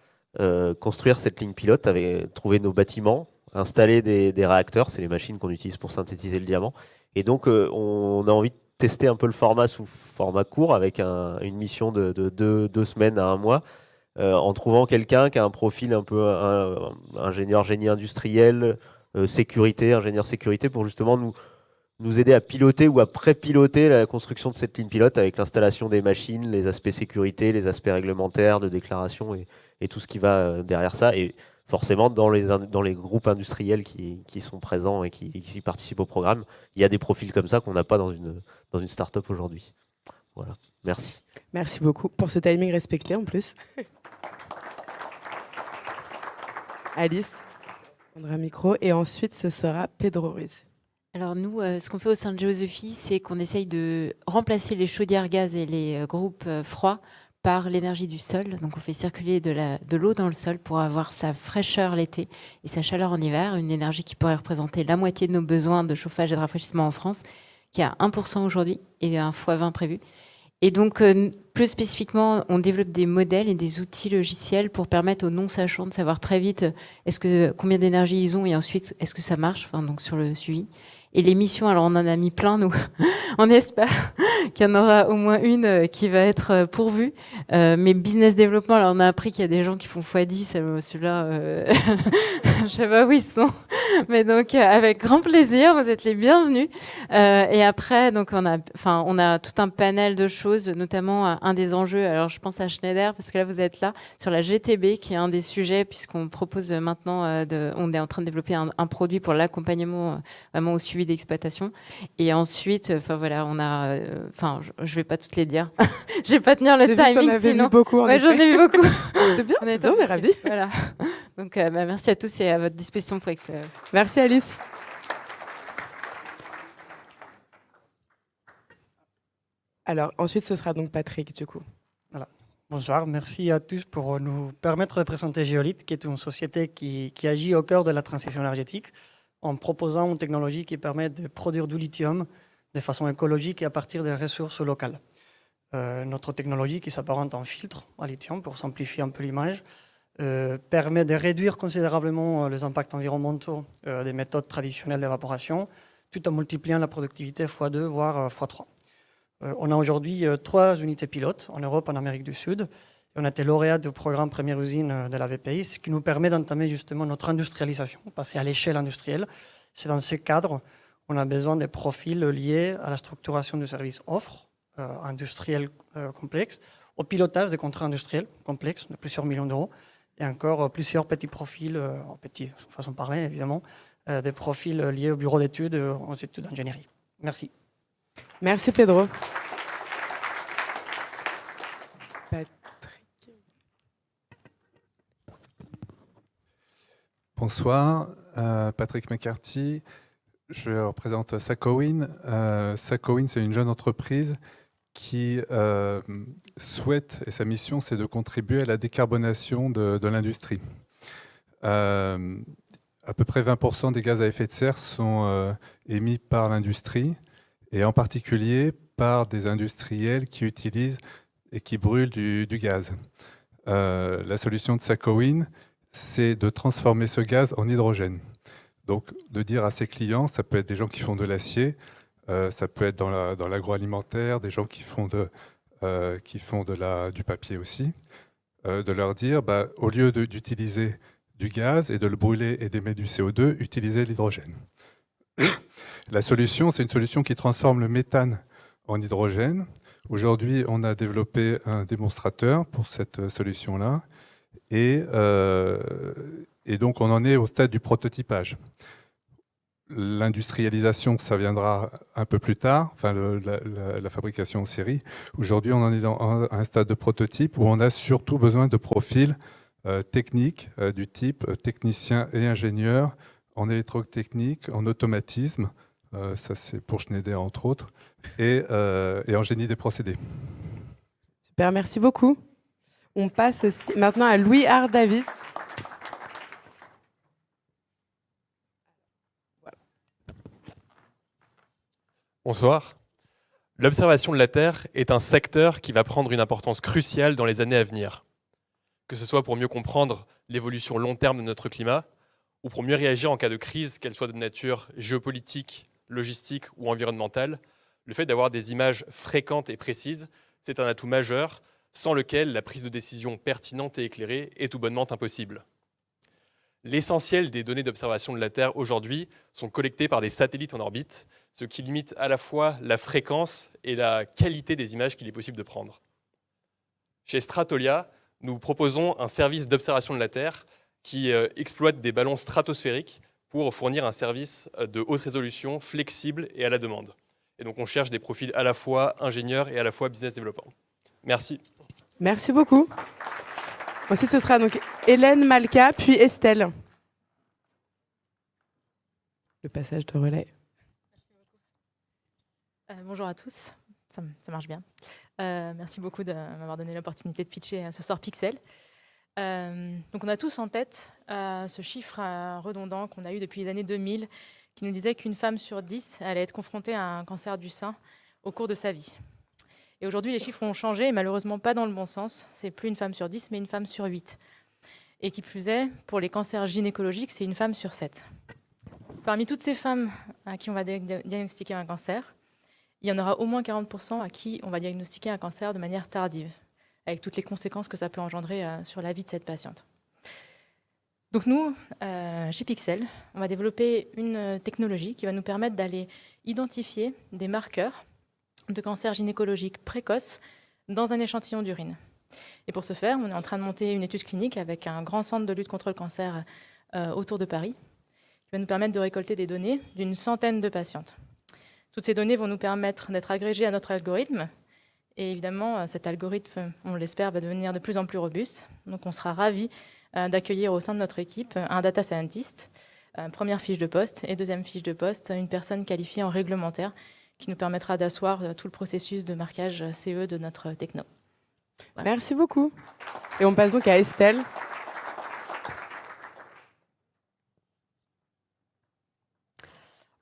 construire cette ligne pilote, trouver nos bâtiments, installer des réacteurs. C'est les machines qu'on utilise pour synthétiser le diamant. Et donc, on a envie de tester un peu le format sous format court, avec une mission de 2 semaines à 1 mois, en trouvant quelqu'un qui a un profil un peu ingénieur génie industriel, sécurité, ingénieur sécurité, pour justement nous aider à piloter ou à pré-piloter la construction de cette ligne pilote avec l'installation des machines, les aspects sécurité, les aspects réglementaires, de déclaration et tout ce qui va derrière ça. Et forcément, dans les groupes industriels qui sont présents et qui participent au programme, il y a des profils comme ça qu'on n'a pas dans une start-up aujourd'hui. Voilà, merci. Merci beaucoup pour ce timing respecté en plus. Alice, on prendra un micro et ensuite ce sera Pedro Ruiz. Alors nous, ce qu'on fait au sein de Géosophie, c'est qu'on essaye de remplacer les chaudières gaz et les groupes froids par l'énergie du sol. Donc on fait circuler de l'eau dans le sol pour avoir sa fraîcheur l'été et sa chaleur en hiver, une énergie qui pourrait représenter la moitié de nos besoins de chauffage et de rafraîchissement en France, qui est à 1% aujourd'hui et un x20 prévu. Et donc, plus spécifiquement, on développe des modèles et des outils logiciels pour permettre aux non-sachants de savoir très vite combien d'énergie ils ont et ensuite, est-ce que ça marche, enfin, donc sur le suivi. Et les missions, alors on en a mis plein, nous. On espère qu'il y en aura au moins une qui va être pourvue. Mais business développement, alors on a appris qu'il y a des gens qui font x10. Celui-là, je sais pas où ils sont. Mais donc, avec grand plaisir, vous êtes les bienvenus. Et après, donc, on a tout un panel de choses, notamment un des enjeux. Alors, je pense à Schneider, parce que là, vous êtes là, sur la GTB, qui est un des sujets, puisqu'on propose maintenant, on est en train de développer un produit pour l'accompagnement vraiment au suivi d'exploitation. Et ensuite, voilà, on a, je vais pas toutes les dire. Je vais pas tenir le timing, sinon. J'en ai vu beaucoup. C'est bien, on est ravis. Voilà. Donc, merci à tous et à votre disposition pour expliquer. Merci Alice. Alors, ensuite, ce sera donc Patrick, du coup. Voilà. Bonsoir, merci à tous pour nous permettre de présenter Geolith, qui est une société qui agit au cœur de la transition énergétique en proposant une technologie qui permet de produire du lithium de façon écologique et à partir des ressources locales. Notre technologie, qui s'apparente en filtre à lithium, pour simplifier un peu l'image, permet de réduire considérablement les impacts environnementaux des méthodes traditionnelles d'évaporation, tout en multipliant la productivité x2, voire x3. On a aujourd'hui 3 unités pilotes en Europe, en Amérique du Sud. Et on a été lauréat du programme Première Usine de la BPI, ce qui nous permet d'entamer justement notre industrialisation, passer à l'échelle industrielle. C'est dans ce cadre qu'on a besoin des profils liés à la structuration du service offre industriel complexe, au pilotage des contrats industriels complexes de plusieurs millions d'euros, et encore plusieurs petits profils, en petite façon de parler évidemment, des profils liés au bureau d'études, aux études d'ingénierie. Merci. Merci Pedro. Patrick. Bonsoir, Patrick McCarthy. Je représente Sakowin. Sakowin, c'est une jeune entreprise qui souhaite, et sa mission, c'est de contribuer à la décarbonation de l'industrie. À peu près 20% des gaz à effet de serre sont émis par l'industrie, et en particulier par des industriels qui utilisent et qui brûlent du gaz. La solution de Sakowin, c'est de transformer ce gaz en hydrogène. Donc, de dire à ses clients, ça peut être des gens qui font de l'acier, ça peut être dans l'agroalimentaire, des gens qui font du papier aussi, de leur dire, au lieu d'utiliser du gaz et de le brûler et d'émettre du CO2, utilisez l'hydrogène. La solution, c'est une solution qui transforme le méthane en hydrogène. Aujourd'hui, on a développé un démonstrateur pour cette solution-là. Et donc, on en est au stade du prototypage. L'industrialisation, ça viendra un peu plus tard, enfin la fabrication en série. Aujourd'hui, on en est dans un stade de prototype où on a surtout besoin de profils techniques du type technicien et ingénieur en électrotechnique, en automatisme, ça c'est pour Schneider entre autres, et en génie des procédés. Super, merci beaucoup. On passe aussi maintenant à Louis Ardavis. Bonsoir. L'observation de la Terre est un secteur qui va prendre une importance cruciale dans les années à venir. Que ce soit pour mieux comprendre l'évolution long terme de notre climat, ou pour mieux réagir en cas de crise, qu'elle soit de nature géopolitique, logistique ou environnementale, le fait d'avoir des images fréquentes et précises, c'est un atout majeur, sans lequel la prise de décision pertinente et éclairée est tout bonnement impossible. L'essentiel des données d'observation de la Terre aujourd'hui sont collectées par des satellites en orbite, ce qui limite à la fois la fréquence et la qualité des images qu'il est possible de prendre. Chez Stratolia, nous proposons un service d'observation de la Terre qui exploite des ballons stratosphériques pour fournir un service de haute résolution, flexible et à la demande. Et donc on cherche des profils à la fois ingénieurs et à la fois business développeurs. Merci. Merci beaucoup. Ensuite, ce sera donc Hélène, Malka, puis Estelle. Le passage de relais. Bonjour à tous. ça marche bien. Merci beaucoup de m'avoir donné l'opportunité de pitcher ce soir Pixel. Donc on a tous en tête ce chiffre redondant qu'on a eu depuis les années 2000 qui nous disait qu'une femme sur 10 allait être confrontée à un cancer du sein au cours de sa vie. Et aujourd'hui, les chiffres ont changé, et malheureusement pas dans le bon sens. C'est plus une femme sur 10, mais une femme sur 8. Et qui plus est, pour les cancers gynécologiques, c'est une femme sur 7. Parmi toutes ces femmes à qui on va diagnostiquer un cancer, il y en aura au moins 40% à qui on va diagnostiquer un cancer de manière tardive, avec toutes les conséquences que ça peut engendrer sur la vie de cette patiente. Donc nous, chez Pixel, on va développer une technologie qui va nous permettre d'aller identifier des marqueurs de cancer gynécologique précoce dans un échantillon d'urine. Et pour ce faire, on est en train de monter une étude clinique avec un grand centre de lutte contre le cancer autour de Paris, qui va nous permettre de récolter des données d'une centaine de patientes. Toutes ces données vont nous permettre d'être agrégées à notre algorithme. Et évidemment, cet algorithme, on l'espère, va devenir de plus en plus robuste. Donc on sera ravis d'accueillir au sein de notre équipe un data scientist, première fiche de poste, et deuxième fiche de poste, une personne qualifiée en réglementaire qui nous permettra d'asseoir tout le processus de marquage CE de notre techno. Voilà. Merci beaucoup. Et on passe donc à Estelle.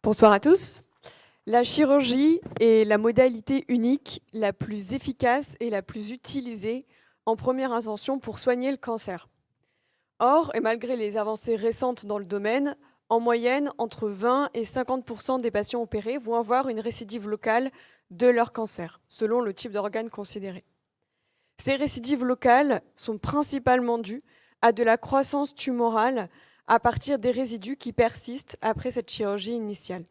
Bonsoir à tous. La chirurgie est la modalité unique, la plus efficace et la plus utilisée en première intention pour soigner le cancer. Or, et malgré les avancées récentes dans le domaine, en moyenne, entre 20 et 50% des patients opérés vont avoir une récidive locale de leur cancer, selon le type d'organe considéré. Ces récidives locales sont principalement dues à de la croissance tumorale à partir des résidus qui persistent après cette chirurgie initiale.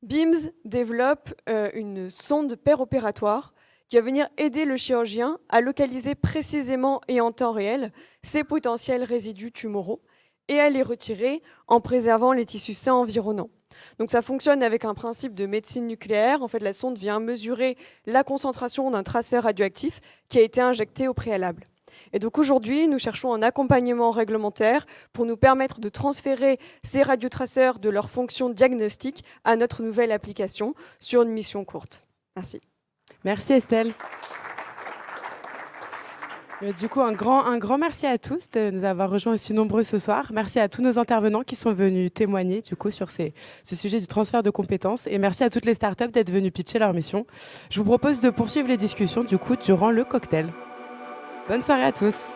BIMS développe une sonde péropératoire qui va venir aider le chirurgien à localiser précisément et en temps réel ces potentiels résidus tumoraux et à les retirer en préservant les tissus sains environnants. Donc ça fonctionne avec un principe de médecine nucléaire. En fait, la sonde vient mesurer la concentration d'un traceur radioactif qui a été injecté au préalable. Et donc aujourd'hui, nous cherchons un accompagnement réglementaire pour nous permettre de transférer ces radiotraceurs de leur fonction diagnostique à notre nouvelle application sur une mission courte. Merci. Merci Estelle. Du coup, un grand merci à tous de nous avoir rejoints aussi nombreux ce soir. Merci à tous nos intervenants qui sont venus témoigner du coup, sur ce sujet du transfert de compétences. Et merci à toutes les startups d'être venues pitcher leur mission. Je vous propose de poursuivre les discussions du coup, durant le cocktail. Bonne soirée à tous.